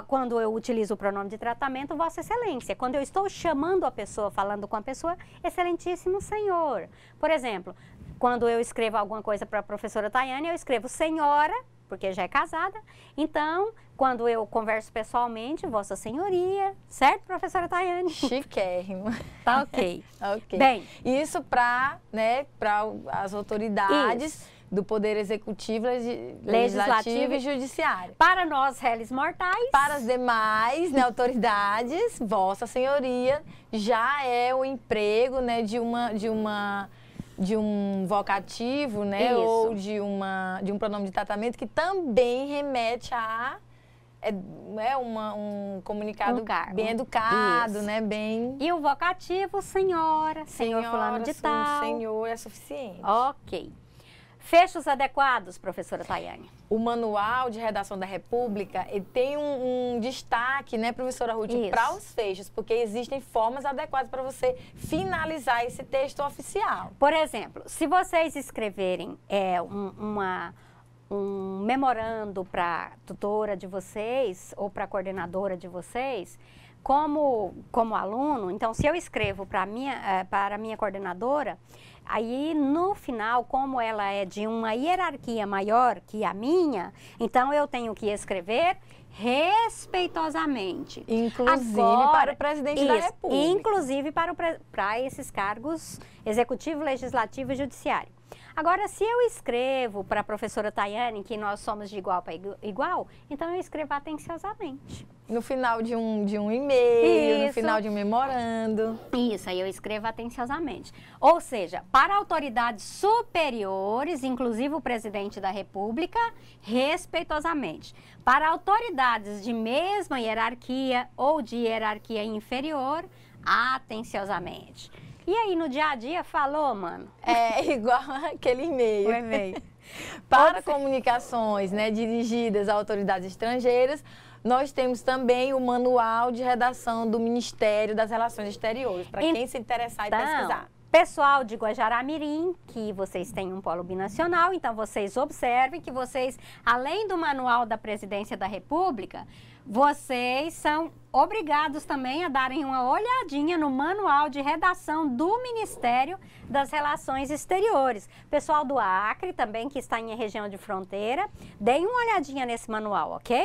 Quando eu utilizo o pronome de tratamento, Vossa Excelência. Quando eu estou chamando a pessoa, falando com a pessoa, Excelentíssimo Senhor. Por exemplo, quando eu escrevo alguma coisa para a professora Tayane, eu escrevo senhora, porque já é casada. Então, quando eu converso pessoalmente, Vossa Senhoria, certo, professora Tayane? Chiquérrimo. Tá ok. Ok. Bem, isso para, né, as autoridades do Poder Executivo, Legislativo e Judiciário. Para nós, réis mortais. Para as demais, né, autoridades, Vossa Senhoria já é o emprego, né, de um vocativo, né, Isso. ou de um pronome de tratamento que também remete a um comunicado Um cargo. bem educado, Isso. né, bem... E o vocativo, senhora, senhor fulano de tal. Senhor é suficiente. Ok. Fechos adequados, professora Tayane. O Manual de Redação da República, ele tem um destaque, né, professora Ruth, Isso. para os fechos, porque existem formas adequadas para você finalizar esse texto oficial. Por exemplo, se vocês escreverem um memorando para a tutora de vocês ou para a coordenadora de vocês, como aluno, então se eu escrevo para a minha coordenadora, aí no final, como ela é de uma hierarquia maior que a minha, então eu tenho que escrever respeitosamente. Inclusive Agora, para o presidente da República. Inclusive para esses cargos executivo, legislativo e judiciário. Agora, se eu escrevo para a professora Tayane que nós somos de igual para igual, então eu escrevo atenciosamente. No final de um e-mail, no Isso. final de um memorando. Isso, aí eu escrevo atenciosamente. Ou seja, para autoridades superiores, inclusive o presidente da República, respeitosamente. Para autoridades de mesma hierarquia ou de hierarquia inferior, atenciosamente. E aí, no dia a dia, falou, mano? É igual aquele e-mail. O e-mail. Para comunicações, né, dirigidas a autoridades estrangeiras, nós temos também o Manual de Redação do Ministério das Relações Exteriores, para quem se interessar e pesquisar. Pessoal de Guajará-Mirim, que vocês têm um polo binacional, então vocês observem que vocês, além do Manual da Presidência da República, vocês são obrigados também a darem uma olhadinha no Manual de Redação do Ministério das Relações Exteriores. Pessoal do Acre também, que está em região de fronteira, deem uma olhadinha nesse manual, ok?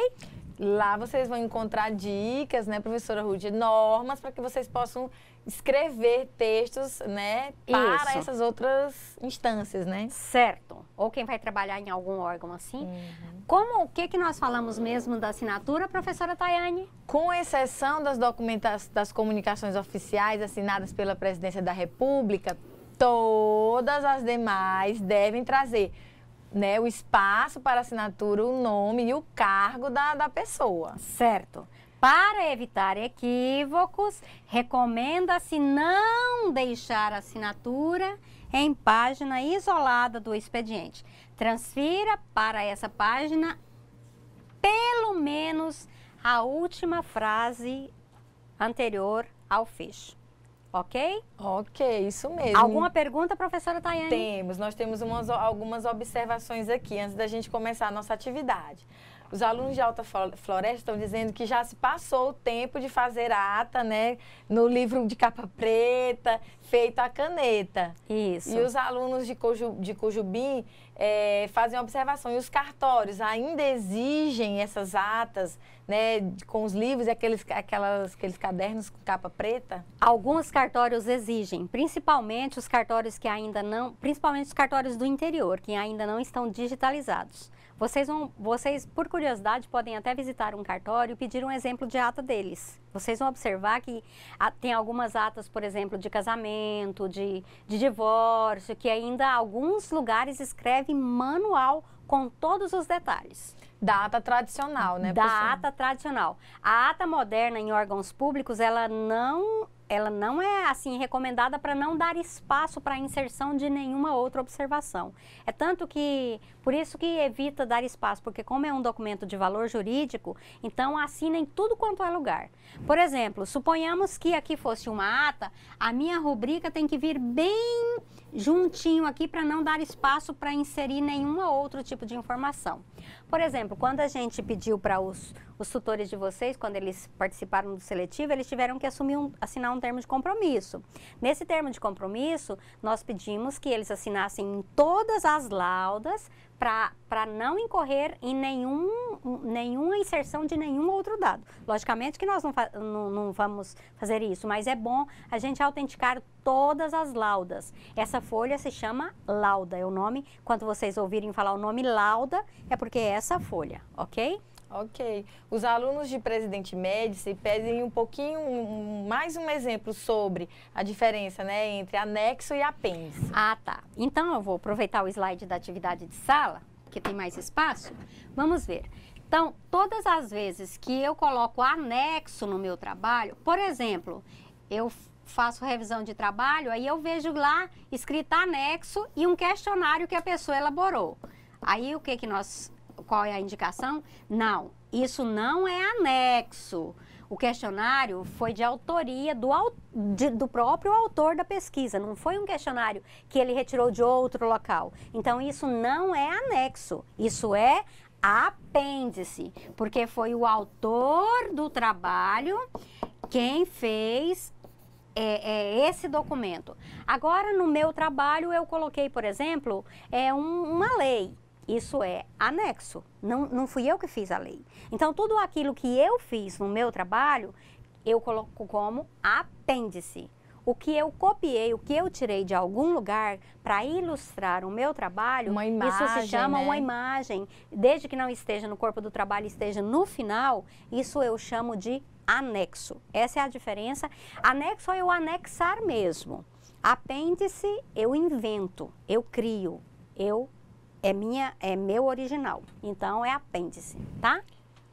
Lá vocês vão encontrar dicas, né, professora Ruth, normas para que vocês possam escrever textos, né, para Isso. essas outras instâncias, né? Certo. Ou quem vai trabalhar em algum órgão assim. O que nós falamos mesmo da assinatura, professora Tayane? Com exceção das comunicações oficiais assinadas pela Presidência da República, todas as demais devem trazer, né, o espaço para assinatura, o nome e o cargo da pessoa. Certo. Para evitar equívocos, recomenda-se não deixar a assinatura em página isolada do expediente. Transfira para essa página pelo menos a última frase anterior ao fecho. Ok? Ok, isso mesmo. Alguma pergunta, professora Tayane? Nós temos algumas observações aqui antes da gente começar a nossa atividade. Os alunos de Alta Floresta estão dizendo que já se passou o tempo de fazer ata, né, no livro de capa preta, feito à caneta. Isso. E os alunos de Cujubim fazem a observação. E os cartórios ainda exigem essas atas, né, com os livros e aqueles cadernos com capa preta? Alguns cartórios exigem, principalmente os cartórios que ainda não, principalmente os cartórios do interior, que ainda não estão digitalizados. Vocês, por curiosidade, podem até visitar um cartório e pedir um exemplo de ata deles. Vocês vão observar que tem algumas atas, por exemplo, de casamento, de divórcio, que ainda alguns lugares escrevem manual com todos os detalhes. Da ata tradicional, né, Da professora? ata tradicional. A ata moderna em órgãos públicos, ela não ela não é assim recomendada para não dar espaço para a inserção de nenhuma outra observação. É tanto que, por isso que evita dar espaço, porque como é um documento de valor jurídico, então assina em tudo quanto é lugar. Por exemplo, suponhamos que aqui fosse uma ata, a minha rubrica tem que vir bem juntinho aqui para não dar espaço para inserir nenhum outro tipo de informação. Por exemplo, quando a gente pediu para os tutores de vocês, quando eles participaram do seletivo, eles tiveram que assinar um termo de compromisso. Nesse termo de compromisso, nós pedimos que eles assinassem em todas as laudas para não incorrer em nenhuma inserção de nenhum outro dado. Logicamente que nós não vamos fazer isso, mas é bom a gente autenticar todas as laudas. Essa folha se chama lauda, é o nome, quando vocês ouvirem falar o nome lauda, é porque é essa folha, ok? Ok. Os alunos de Presidente Médici pedem um pouquinho, mais um exemplo sobre a diferença, né, entre anexo e apêndice. Ah, tá. Então, eu vou aproveitar o slide da atividade de sala, que tem mais espaço. Vamos ver. Então, todas as vezes que eu coloco anexo no meu trabalho, por exemplo, eu faço revisão de trabalho, aí eu vejo lá escrito anexo e um questionário que a pessoa elaborou. Aí, qual é a indicação? Não, isso não é anexo. O questionário foi de autoria do próprio autor da pesquisa, não foi um questionário que ele retirou de outro local. Então, isso não é anexo, isso é apêndice, porque foi o autor do trabalho quem fez esse documento. Agora, no meu trabalho, eu coloquei, por exemplo, uma lei. Isso é anexo, não fui eu que fiz a lei. Então, tudo aquilo que eu fiz no meu trabalho, eu coloco como apêndice. O que eu copiei, o que eu tirei de algum lugar para ilustrar o meu trabalho, uma imagem, isso se chama, né, uma imagem. Desde que não esteja no corpo do trabalho, esteja no final, isso eu chamo de anexo. Essa é a diferença. Anexo é eu anexar mesmo. Apêndice, eu invento, eu crio, é meu original. Então, é apêndice, tá?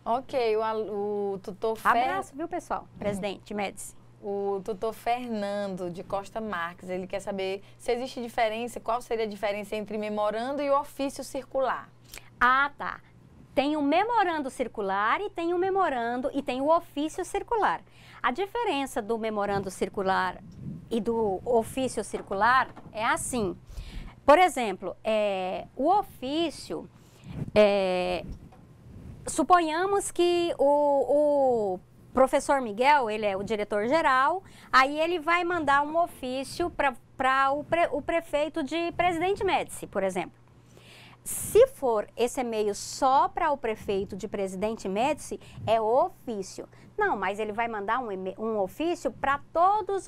Ok, o tutor... Abraço, viu, pessoal? Presidente Médici. O tutor Fernando de Costa Marques, ele quer saber se existe diferença, qual seria a diferença entre memorando e o ofício circular. Ah, tá. Tem o memorando circular e tem o ofício circular. A diferença do memorando circular e do ofício circular é assim. Por exemplo, o ofício, suponhamos que o professor Miguel, ele é o diretor-geral, aí ele vai mandar um ofício para o prefeito de Presidente Médici, por exemplo. Se for esse e-mail só para o prefeito de Presidente Médici, é ofício. Não, mas ele vai mandar um ofício para todos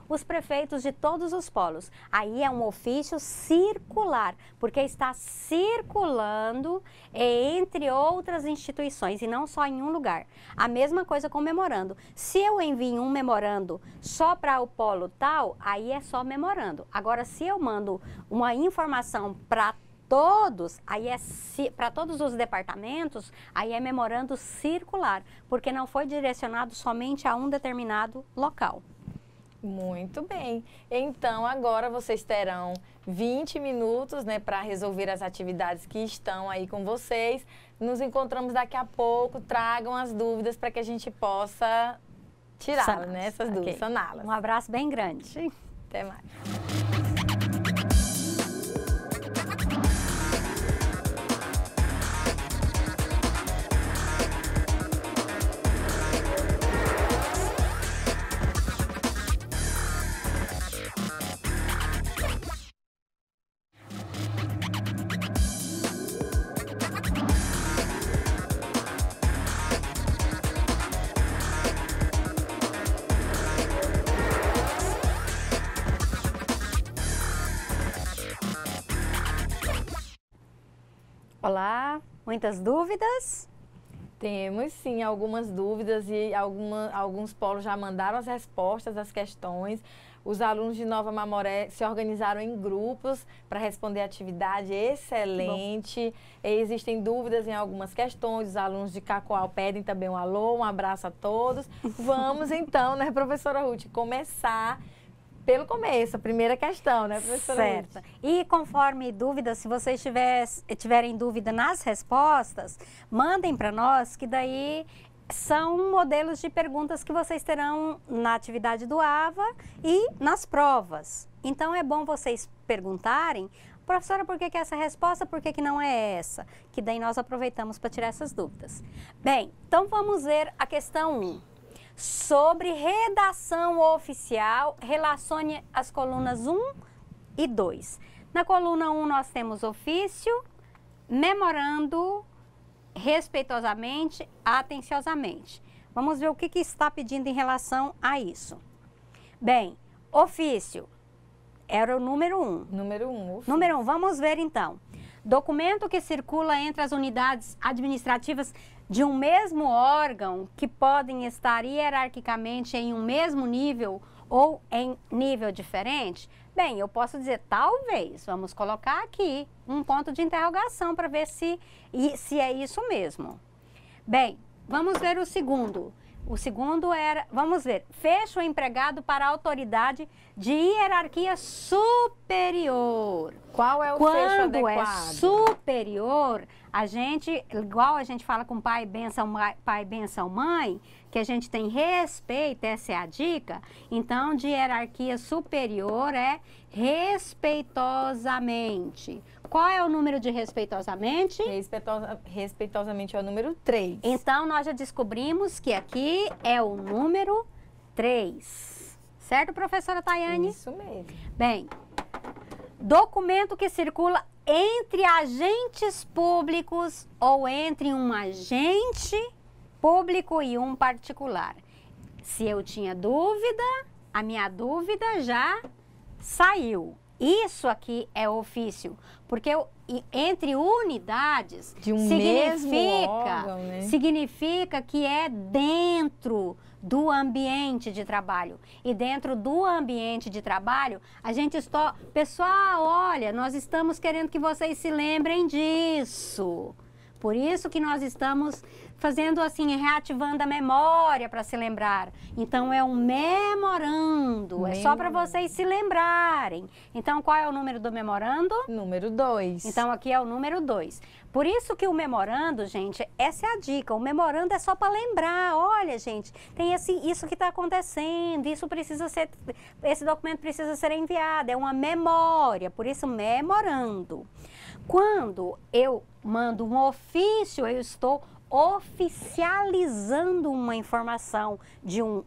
os prefeitos de todos os polos. Aí é um ofício circular, porque está circulando entre outras instituições e não só em um lugar. A mesma coisa com memorando. Se eu envio um memorando só para o polo tal, aí é só memorando. Agora, se eu mando uma informação para todos, aí para todos os departamentos, aí é memorando circular, porque não foi direcionado somente a um determinado local. Muito bem. Então, agora vocês terão 20 minutos, né, para resolver as atividades que estão aí com vocês. Nos encontramos daqui a pouco, tragam as dúvidas para que a gente possa tirá-las, né, essas dúvidas, saná-las. Um abraço bem grande. Até mais. Olá, muitas dúvidas? Temos sim algumas dúvidas e alguns polos já mandaram as respostas às questões. Os alunos de Nova Mamoré se organizaram em grupos para responder a atividade excelente. Existem dúvidas em algumas questões. Os alunos de Cacoal pedem também um alô, um abraço a todos. Vamos então, né, professora Ruth, começar pelo começo, a primeira questão, né, professora Certo. Ruth? E conforme dúvidas, se vocês tiverem dúvida nas respostas, mandem para nós, que daí são modelos de perguntas que vocês terão na atividade do AVA e nas provas. Então é bom vocês perguntarem, professora, por que é essa resposta, por que não é essa? Que daí nós aproveitamos para tirar essas dúvidas. Bem, então vamos ver a questão 1. Sobre redação oficial, relacione as colunas 1 e 2. Na coluna 1 nós temos ofício, memorando, respeitosamente, atenciosamente. Vamos ver o que está pedindo em relação a isso. Bem, ofício era o número 1. Número 1. Número 1, vamos ver então. Documento que circula entre as unidades administrativas de um mesmo órgão que podem estar hierarquicamente em um mesmo nível ou em nível diferente? Bem, eu posso dizer talvez. Vamos colocar aqui um ponto de interrogação para ver se é isso mesmo. Bem, vamos ver o segundo. O segundo era, vamos ver, fecho empregado para autoridade de hierarquia superior. Qual é o fecho adequado? Quando é superior, a gente, igual a gente fala com pai, benção, mãe, que a gente tem respeito, essa é a dica. Então, de hierarquia superior é respeitosamente. Qual é o número de respeitosamente? Respeitosamente é o número 3. Então, nós já descobrimos que aqui é o número 3. Certo, professora Tayane? Isso mesmo. Bem, documento que circula entre agentes públicos ou entre um agente público e um particular. Se eu tinha dúvida, a minha dúvida já saiu. Isso aqui é ofício, porque entre unidades de um mesmo órgão, né? Significa que é dentro do ambiente de trabalho. E dentro do ambiente de trabalho, a gente está... Pessoal, olha, nós estamos querendo que vocês se lembrem disso. Por isso que nós estamos fazendo assim, reativando a memória para se lembrar. Então, é um memorando. É só para vocês se lembrarem. Então, qual é o número do memorando? Número 2. Então, aqui é o número 2. Por isso que o memorando, gente, essa é a dica. O memorando é só para lembrar. Olha, gente, tem isso que está acontecendo. Esse documento precisa ser enviado. É uma memória. Por isso, memorando. Quando eu mando um ofício, eu estou oficializando uma informação de um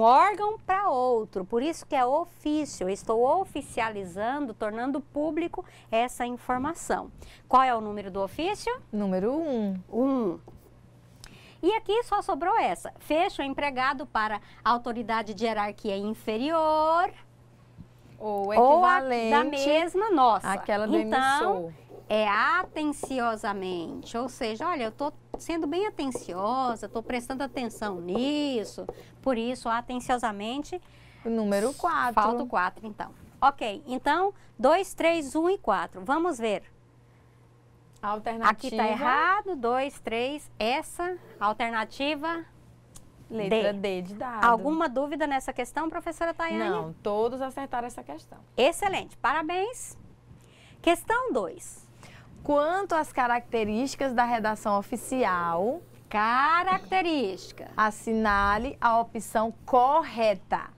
órgão para outro. Por isso que é ofício. Eu estou oficializando, tornando público essa informação. Qual é o número do ofício? Número 1. 1. E aqui só sobrou essa. Fecho empregado para autoridade de hierarquia inferior ou equivalente da mesma nossa. Aquela do emissor. É atenciosamente, ou seja, olha, eu estou sendo bem atenciosa, estou prestando atenção nisso, por isso, atenciosamente... O número 4. Falta o 4, então. Ok, então, 2, 3, 1 e 4. Vamos ver. Alternativa. Aqui está errado, 2, 3, essa, alternativa... Letra D de dado. Alguma dúvida nessa questão, professora Tayane? Não, todos acertaram essa questão. Excelente, parabéns. Questão 2. Quanto às características da redação oficial, característica, assinale a opção correta.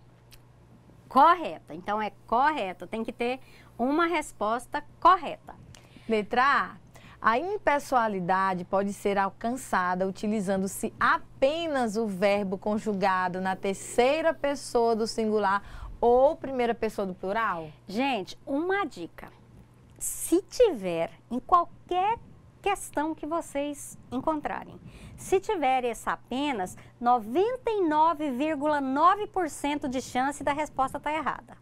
Correta, então é correta, tem que ter uma resposta correta. Letra A. A impessoalidade pode ser alcançada utilizando-se apenas o verbo conjugado na terceira pessoa do singular ou primeira pessoa do plural? Gente, uma dica. Se tiver, em qualquer questão que vocês encontrarem, se tiver essa apenas, 99,9% de chance da resposta estar errada.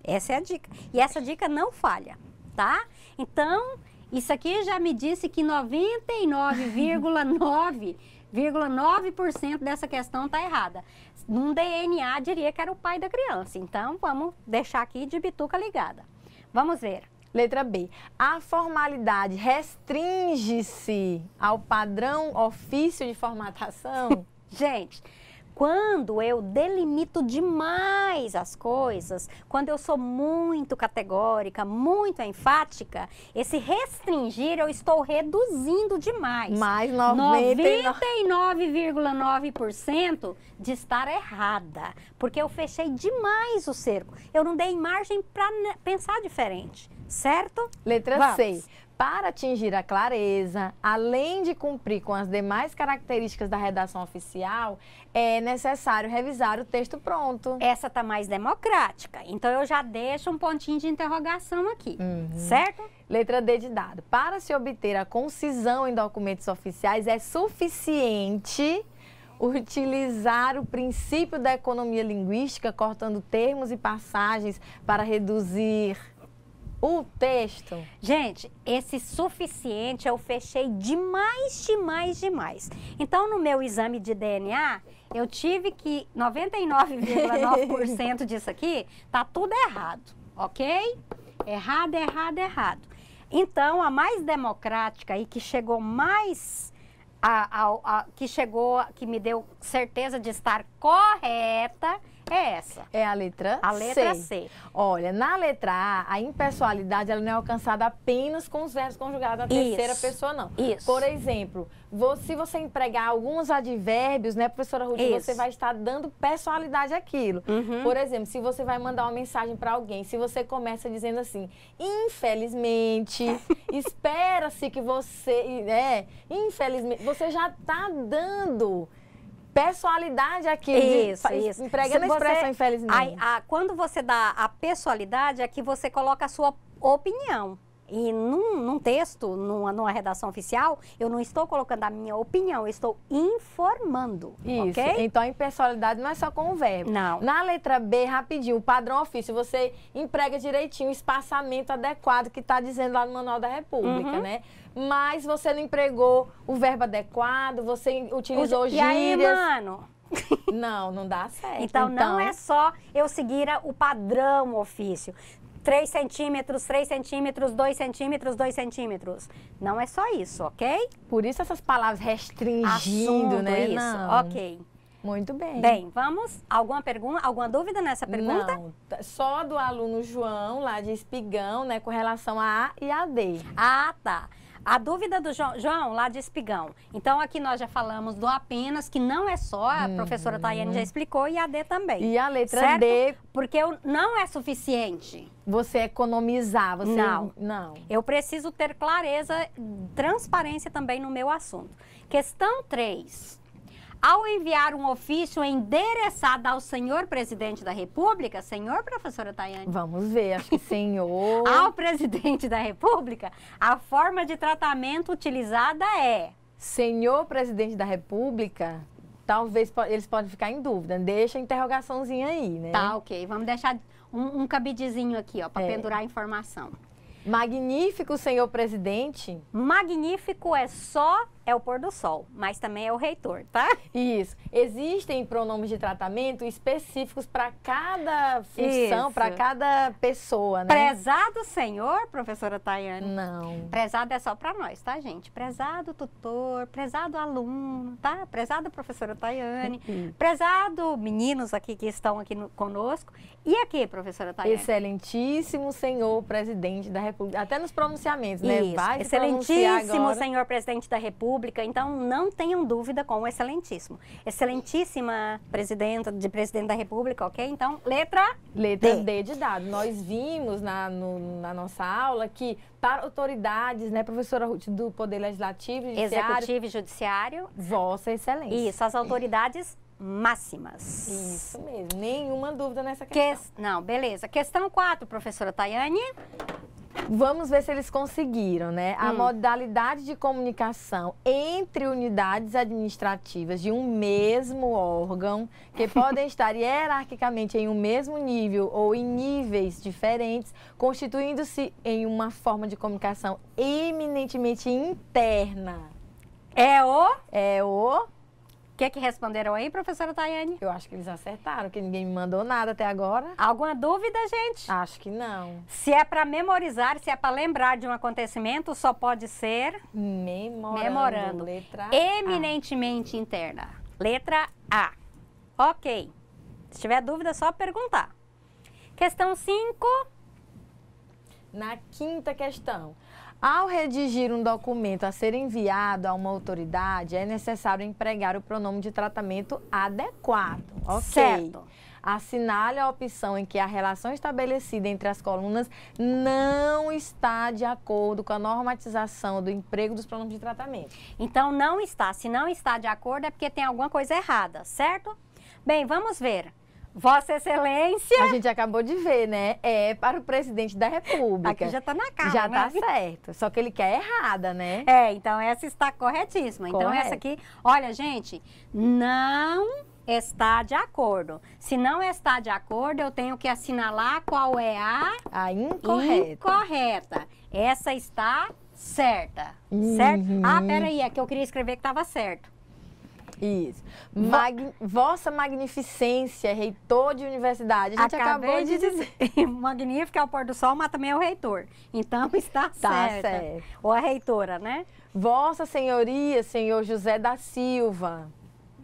Essa é a dica. E essa dica não falha, tá? Então, isso aqui já me disse que 99,9 99,9% dessa questão está errada. Num DNA, diria que era o pai da criança. Então, vamos deixar aqui de bituca ligada. Vamos ver. Letra B. A formalidade restringe-se ao padrão ofício de formatação? Gente, quando eu delimito demais as coisas, quando eu sou muito categórica, muito enfática, esse restringir eu estou reduzindo demais. Mais 99,9% de estar errada, porque eu fechei demais o cerco. Eu não dei margem para pensar diferente, certo? Letra C. Para atingir a clareza, além de cumprir com as demais características da redação oficial, é necessário revisar o texto pronto. Essa está mais democrática, então eu já deixo um pontinho de interrogação aqui, certo? Letra D de dado. Para se obter a concisão em documentos oficiais, é suficiente utilizar o princípio da economia linguística, cortando termos e passagens para reduzir o texto. Gente, esse suficiente eu fechei demais. Então, no meu exame de DNA, eu tive que 99,9% disso aqui tá tudo errado, ok? Errado. Então, a mais democrática e que chegou mais, que me deu certeza de estar correta, é essa. É a letra C. A letra C. Olha, na letra A, a impessoalidade ela não é alcançada apenas com os verbos conjugados na terceira pessoa, não. Isso. Por exemplo, se você empregar alguns advérbios, né, professora Ruth, você vai estar dando pessoalidade àquilo. Por exemplo, se você vai mandar uma mensagem para alguém, se você começa dizendo assim, infelizmente, espera-se que você... infelizmente, você já está dando pessoalidade aqui. Isso. Empregando a expressão infelizmente. Quando você dá a pessoalidade, é que você coloca a sua opinião. E num texto, numa redação oficial, eu não estou colocando a minha opinião, eu estou informando. Isso. Ok? Então, a impessoalidade não é só com o verbo. Não. Na letra B, rapidinho, o padrão ofício, você emprega direitinho o espaçamento adequado que está dizendo lá no Manual da República, né? Mas você não empregou o verbo adequado, você utilizou gírias. E aí, mano? Não dá certo. Então, não é só eu seguir o padrão ofício. 3 centímetros, 3 centímetros, 2 centímetros, 2 centímetros. Não é só isso, ok? Por isso essas palavras restringindo, né? Isso, não. Ok. Muito bem. Bem, vamos. Alguma pergunta, alguma dúvida nessa pergunta? Não, só do aluno João, lá de Espigão, né, com relação a A e a D. Ah, tá. A dúvida do João, lá de Espigão. Então, aqui nós já falamos do apenas, que não é só, a professora Tayane já explicou, e a D também. E a letra certo? D... Porque não é suficiente. Você economizar, você... Não. Eu preciso ter clareza, transparência também no meu assunto. Questão 3. Ao enviar um ofício endereçado ao senhor presidente da República, senhor, professora Tayane? Vamos ver, acho que senhor... Ao presidente da República, a forma de tratamento utilizada é... Senhor presidente da República, talvez eles podem ficar em dúvida. Deixa a interrogaçãozinha aí, né? Tá, ok. Vamos deixar um cabidezinho aqui, ó, para pendurar a informação. Magnífico, senhor presidente. Magnífico é o pôr do sol, mas também é o reitor, tá? Isso. Existem pronomes de tratamento específicos para cada função, para cada pessoa, né? Prezado senhor, professora Tayane? Não. Prezado é só para nós, tá, gente? Prezado tutor, prezado aluno, tá? Prezado professora Tayane, prezado meninos aqui que estão aqui conosco. E aqui, professora Tayane? Excelentíssimo senhor presidente da República. Até nos pronunciamentos, né? Isso. Vai Excelentíssimo senhor presidente da República. Então, não tenham dúvida com o excelentíssimo. Excelentíssima presidente da República, ok? Então, letra D de dado. Nós vimos na nossa aula que para autoridades, né, professora Ruth, do Poder Legislativo, Executivo e Judiciário. Vossa Excelência. Isso, as autoridades máximas. Isso mesmo. Nenhuma dúvida nessa questão. Não, beleza. Questão 4, professora Tayane. Vamos ver se eles conseguiram, né? A modalidade de comunicação entre unidades administrativas de um mesmo órgão, que podem estar hierarquicamente em um mesmo nível ou em níveis diferentes, constituindo-se em uma forma de comunicação eminentemente interna. É o que responderam aí, professora Tayane? Eu acho que eles acertaram, que ninguém me mandou nada até agora. Alguma dúvida, gente? Acho que não. Se é para memorizar, se é para lembrar de um acontecimento, só pode ser Memorando. Letra A. eminentemente interna. Letra A. Ok. Se tiver dúvida, é só perguntar. Questão 5. Na quinta questão. Ao redigir um documento a ser enviado a uma autoridade, é necessário empregar o pronome de tratamento adequado. Ok. Certo. Assinale a opção em que a relação estabelecida entre as colunas não está de acordo com a normatização do emprego dos pronomes de tratamento. Então, não está. Se não está de acordo, é porque tem alguma coisa errada, certo? Bem, vamos ver. Vossa Excelência... A gente acabou de ver, né? É para o presidente da República. Aqui já está na cara, Já né? está certo. Só que ele quer errada, né? É, então essa está corretíssima. Então Correto. essa aqui, olha, gente, não está de acordo. Se não está de acordo, eu tenho que assinalar qual é a incorreta. incorreta. Essa está certa, certo? Ah, peraí, é que eu queria escrever que estava certo. Isso. Vossa Magnificência, reitor de universidade. A gente acabou de dizer. Magnífico é o pôr do sol, mas também é o reitor. Então está certa. Certo. Ou a reitora, né? Vossa Senhoria, senhor José da Silva.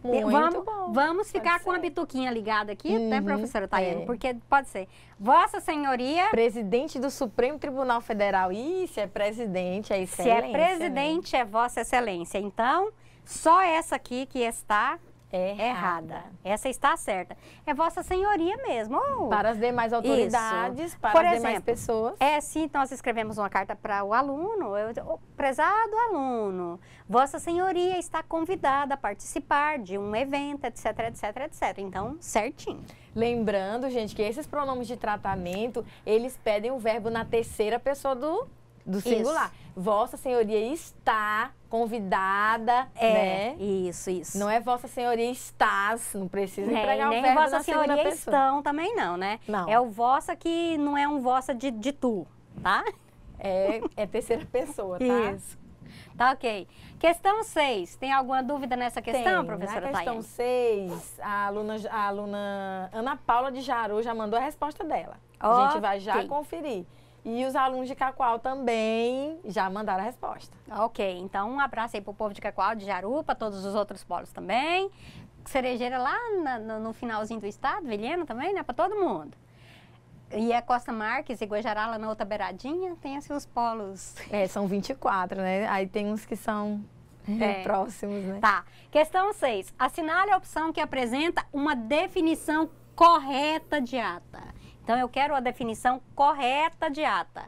Muito bom. Vamos ficar Pode com a ser. bituquinha ligada aqui, né, professora Tayane? é. Porque pode ser. Vossa Senhoria, Presidente do Supremo Tribunal Federal. Ih, se é presidente, é se excelência. é presidente, é Vossa Excelência. Então, só essa aqui que está errada. Essa está certa. É Vossa Senhoria mesmo. Oh. Para as demais autoridades, Isso. para Por as demais exemplo, pessoas. Se nós escrevemos uma carta para o aluno, prezado aluno, Vossa Senhoria está convidada a participar de um evento, etc, etc, etc. Então, certinho. Lembrando, gente, que esses pronomes de tratamento, eles pedem o verbo na terceira pessoa do singular. Vossa Senhoria está convidada, né? Isso. Não é Vossa Senhoria estás, não precisa empregar o nem verbo Vossa na segunda Senhoria pessoa. estão também não, né? Não. É o vossa que não é um vossa de tu, tá? É terceira pessoa, tá? Isso. Tá ok. Questão 6. Tem alguma dúvida nessa questão, Tem. professora Na questão Tayane? 6, a aluna Ana Paula de Jaru já mandou a resposta dela. A gente vai já Ok. conferir. E os alunos de Cacoal também já mandaram a resposta. Ok, então um abraço aí pro povo de Cacoal, de Jaru, para todos os outros polos também. Cerejeira lá no finalzinho do estado, Vilhena também, né? Para todo mundo. E a Costa Marques e Guajará lá na outra beiradinha, tem assim os polos. São 24, né? Aí tem uns que são próximos, né? Tá. Questão 6. Assinale a opção que apresenta uma definição correta de ata. Então, eu quero a definição correta de ata.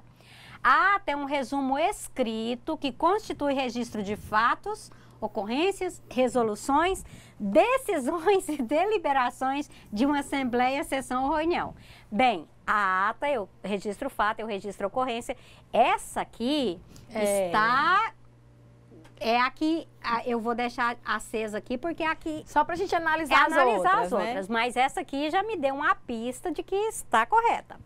A ata é um resumo escrito que constitui registro de fatos, ocorrências, resoluções, decisões e deliberações de uma assembleia, sessão ou reunião. Bem, a ata, eu registro fato, eu registro ocorrência. Essa aqui está... É aqui, eu vou deixar acesa aqui, porque aqui... Só pra gente analisar as outras, outras, né? mas essa aqui já me deu uma pista de que está correta.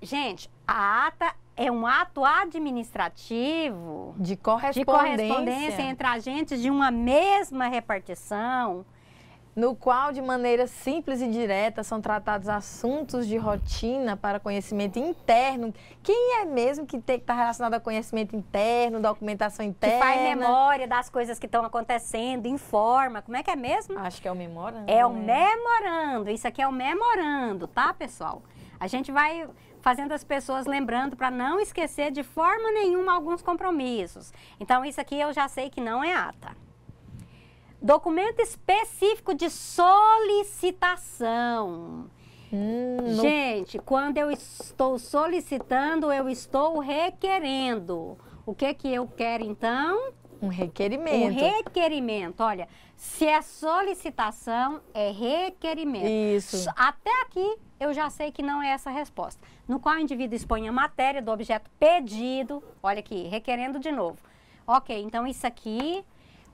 Gente, a ata é um ato administrativo De de correspondência, correspondência entre agentes de uma mesma repartição, no qual, de maneira simples e direta, são tratados assuntos de rotina para conhecimento interno. Quem é mesmo que tem que estar relacionado a conhecimento interno, documentação que interna? faz memória das coisas que estão acontecendo, informa. Como é que é mesmo? Acho que é o memorando. É o né? memorando. Isso aqui é o memorando, tá, pessoal? A gente vai fazendo as pessoas lembrando para não esquecer de forma nenhuma alguns compromissos. Então, isso aqui eu já sei que não é ata. Documento específico de solicitação. Gente, quando eu estou solicitando, eu estou requerendo. O que eu quero, então? Um requerimento. Um requerimento. Olha, se é solicitação, é requerimento. Isso. Até aqui, eu já sei que não é essa a resposta. No qual o indivíduo expõe a matéria do objeto pedido. Olha aqui, requerendo de novo. Ok, então isso aqui...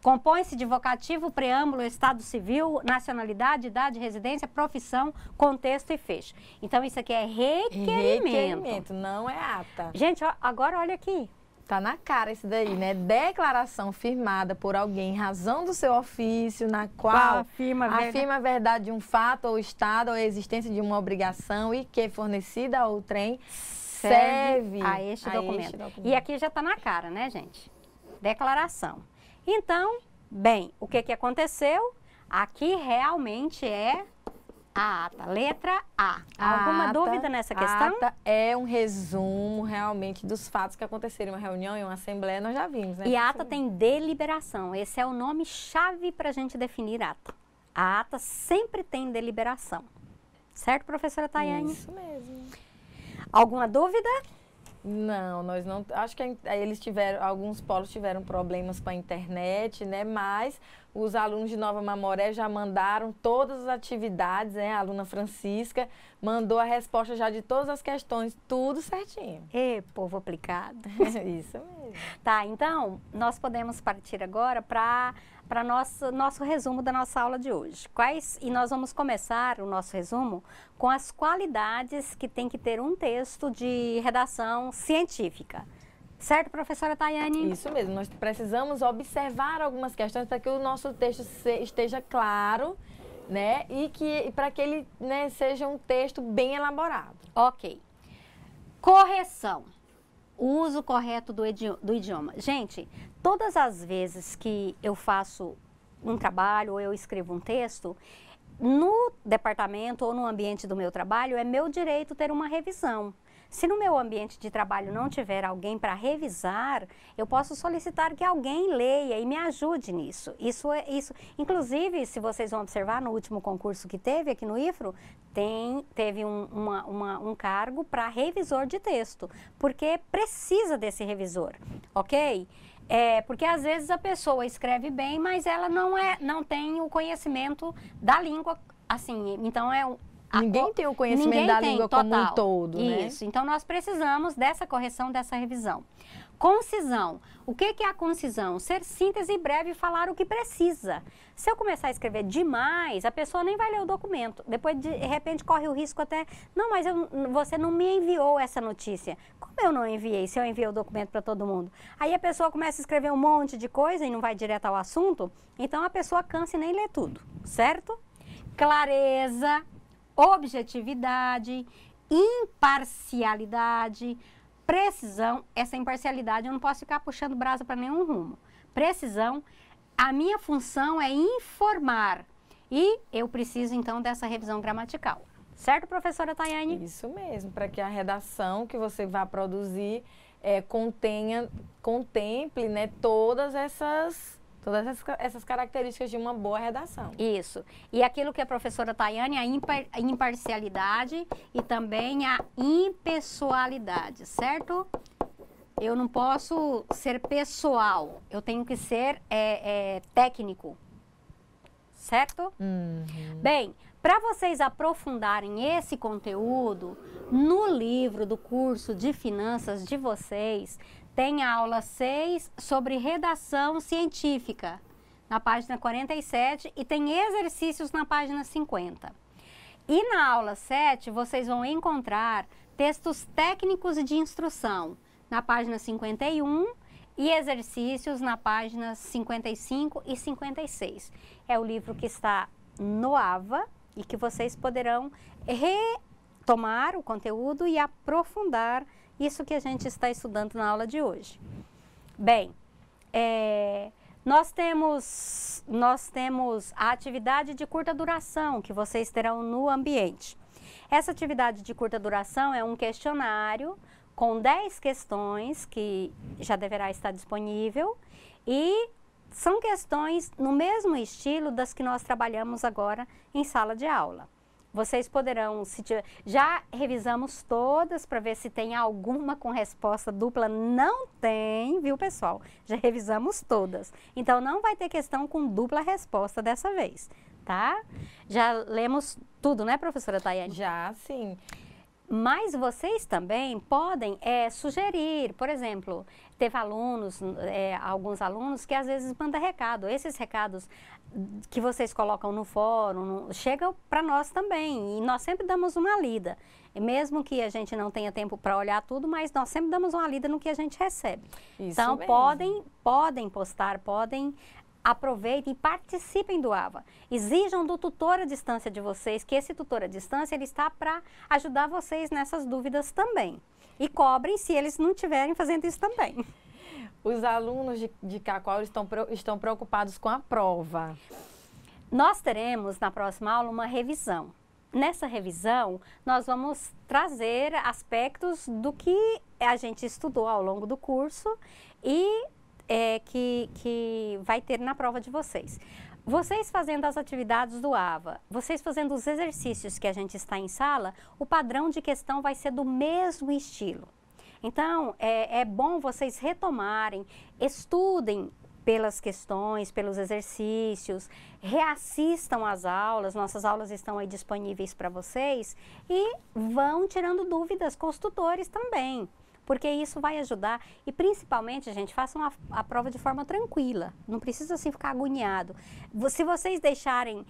Compõe-se de vocativo, preâmbulo, estado civil, nacionalidade, idade, residência, profissão, contexto e fecho. Então, isso aqui é requerimento. Requerimento, não é ata. Gente, agora olha aqui. Tá na cara isso daí, né? Declaração firmada por alguém em razão do seu ofício, na qual afirma a verdade de um fato ou estado ou a existência de uma obrigação e que fornecida ao outrem serve a este documento. E aqui já está na cara, né, gente? Declaração. Então, bem, o que aconteceu? Aqui realmente é a ata, letra A. Alguma dúvida nessa questão? A ata é um resumo realmente dos fatos que aconteceram em uma reunião, em uma assembleia, nós já vimos, né? E a ata tem deliberação. Esse é o nome-chave para a gente definir ata. A ata sempre tem deliberação. Certo, professora Tayane? Isso mesmo. Alguma dúvida? Não, nós não. Acho que alguns polos tiveram problemas com a internet, né? Mas os alunos de Nova Mamoré já mandaram todas as atividades, né? A aluna Francisca mandou a resposta já de todas as questões, tudo certinho. E povo aplicado. Isso mesmo. Tá, então nós podemos partir agora para nosso resumo da nossa aula de hoje. E nós vamos começar o nosso resumo com as qualidades que tem que ter um texto de redação científica. Certo, professora Tayane? Isso mesmo, nós precisamos observar algumas questões para que o nosso texto esteja claro, né? E para que ele, né, seja um texto bem elaborado. Ok. Correção. O uso correto do idioma. Gente, todas as vezes que eu faço um trabalho ou eu escrevo um texto, no departamento ou no ambiente do meu trabalho, é meu direito ter uma revisão. Se no meu ambiente de trabalho não tiver alguém para revisar, eu posso solicitar que alguém leia e me ajude nisso. Isso. Inclusive, se vocês vão observar no último concurso que teve aqui no IFRO, teve um cargo para revisor de texto, porque precisa desse revisor, ok? Porque às vezes a pessoa escreve bem, mas ela não tem o conhecimento da língua, assim, então Ninguém tem o conhecimento da língua como um todo, né? Isso, então nós precisamos dessa correção, dessa revisão. Concisão. O que é a concisão? Ser síntese e breve e falar o que precisa. Se eu começar a escrever demais, a pessoa nem vai ler o documento. Depois, de repente, corre o risco até... Não, mas você não me enviou essa notícia. Como eu não enviei, se eu enviei o documento para todo mundo? Aí a pessoa começa a escrever um monte de coisa e não vai direto ao assunto, então a pessoa cansa e nem lê tudo, certo? Clareza, objetividade, imparcialidade, precisão. Essa imparcialidade eu não posso ficar puxando brasa para nenhum rumo. Precisão, a minha função é informar e eu preciso então dessa revisão gramatical. Certo, professora Tayane? Isso mesmo, para que a redação que você vai produzir contemple, né, todas essas características de uma boa redação. Isso. E aquilo que a professora Tayane, a imparcialidade e também a impessoalidade, certo? Eu não posso ser pessoal, eu tenho que ser técnico, certo? Bem, para vocês aprofundarem esse conteúdo, no livro do curso de finanças de vocês, tem a aula 6 sobre redação científica, na página 47, e tem exercícios na página 50. E na aula 7, vocês vão encontrar textos técnicos de instrução, na página 51, e exercícios na página 55 e 56. É o livro que está no AVA e que vocês poderão retomar o conteúdo e aprofundar isso que a gente está estudando na aula de hoje. Bem, nós temos a atividade de curta duração que vocês terão no ambiente. Essa atividade de curta duração é um questionário com 10 questões que já deverá estar disponível e são questões no mesmo estilo das que nós trabalhamos agora em sala de aula. Vocês poderão, já revisamos todas para ver se tem alguma com resposta dupla. Não tem, viu, pessoal? Já revisamos todas. Então, não vai ter questão com dupla resposta dessa vez, tá? Já lemos tudo, né, professora Tayane? Já, sim. Mas vocês também podem sugerir, por exemplo, teve alguns alunos que às vezes mandam recado. Esses recados que vocês colocam no fórum, chegam para nós também e nós sempre damos uma lida. E mesmo que a gente não tenha tempo para olhar tudo, mas nós sempre damos uma lida no que a gente recebe. Isso Então, mesmo. podem postar, aproveitem e participem do AVA. Exijam do tutor à distância de vocês, que esse tutor à distância ele está para ajudar vocês nessas dúvidas também. E cobrem se eles não estiverem fazendo isso também. Os alunos de Cacoal estão preocupados com a prova. Nós teremos na próxima aula uma revisão. Nessa revisão, nós vamos trazer aspectos do que a gente estudou ao longo do curso e que vai ter na prova de vocês. Vocês fazendo as atividades do AVA, vocês fazendo os exercícios que a gente está em sala, o padrão de questão vai ser do mesmo estilo. Então, é bom vocês retomarem, estudem pelas questões, pelos exercícios, reassistam às aulas, nossas aulas estão aí disponíveis para vocês e vão tirando dúvidas com os tutores também. Porque isso vai ajudar e principalmente, gente, façam a prova de forma tranquila, não precisa assim ficar agoniado. Se vocês deixarem,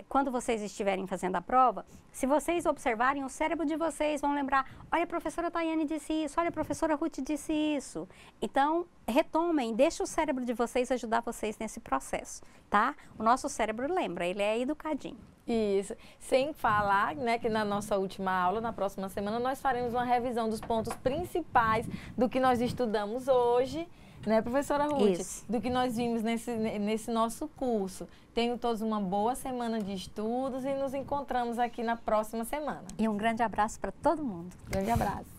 quando vocês estiverem fazendo a prova, se vocês observarem, o cérebro de vocês vão lembrar, olha, a professora Tayane disse isso, olha, a professora Ruth disse isso. Então, retomem, deixa o cérebro de vocês ajudar vocês nesse processo, tá? O nosso cérebro lembra, ele é educadinho. Isso. Sem falar, né, que na nossa última aula, na próxima semana, nós faremos uma revisão dos pontos principais do que nós estudamos hoje, né, professora Ruth? Isso. Do que nós vimos nesse nosso curso. Tenham todos uma boa semana de estudos e nos encontramos aqui na próxima semana. E um grande abraço para todo mundo. Grande abraço.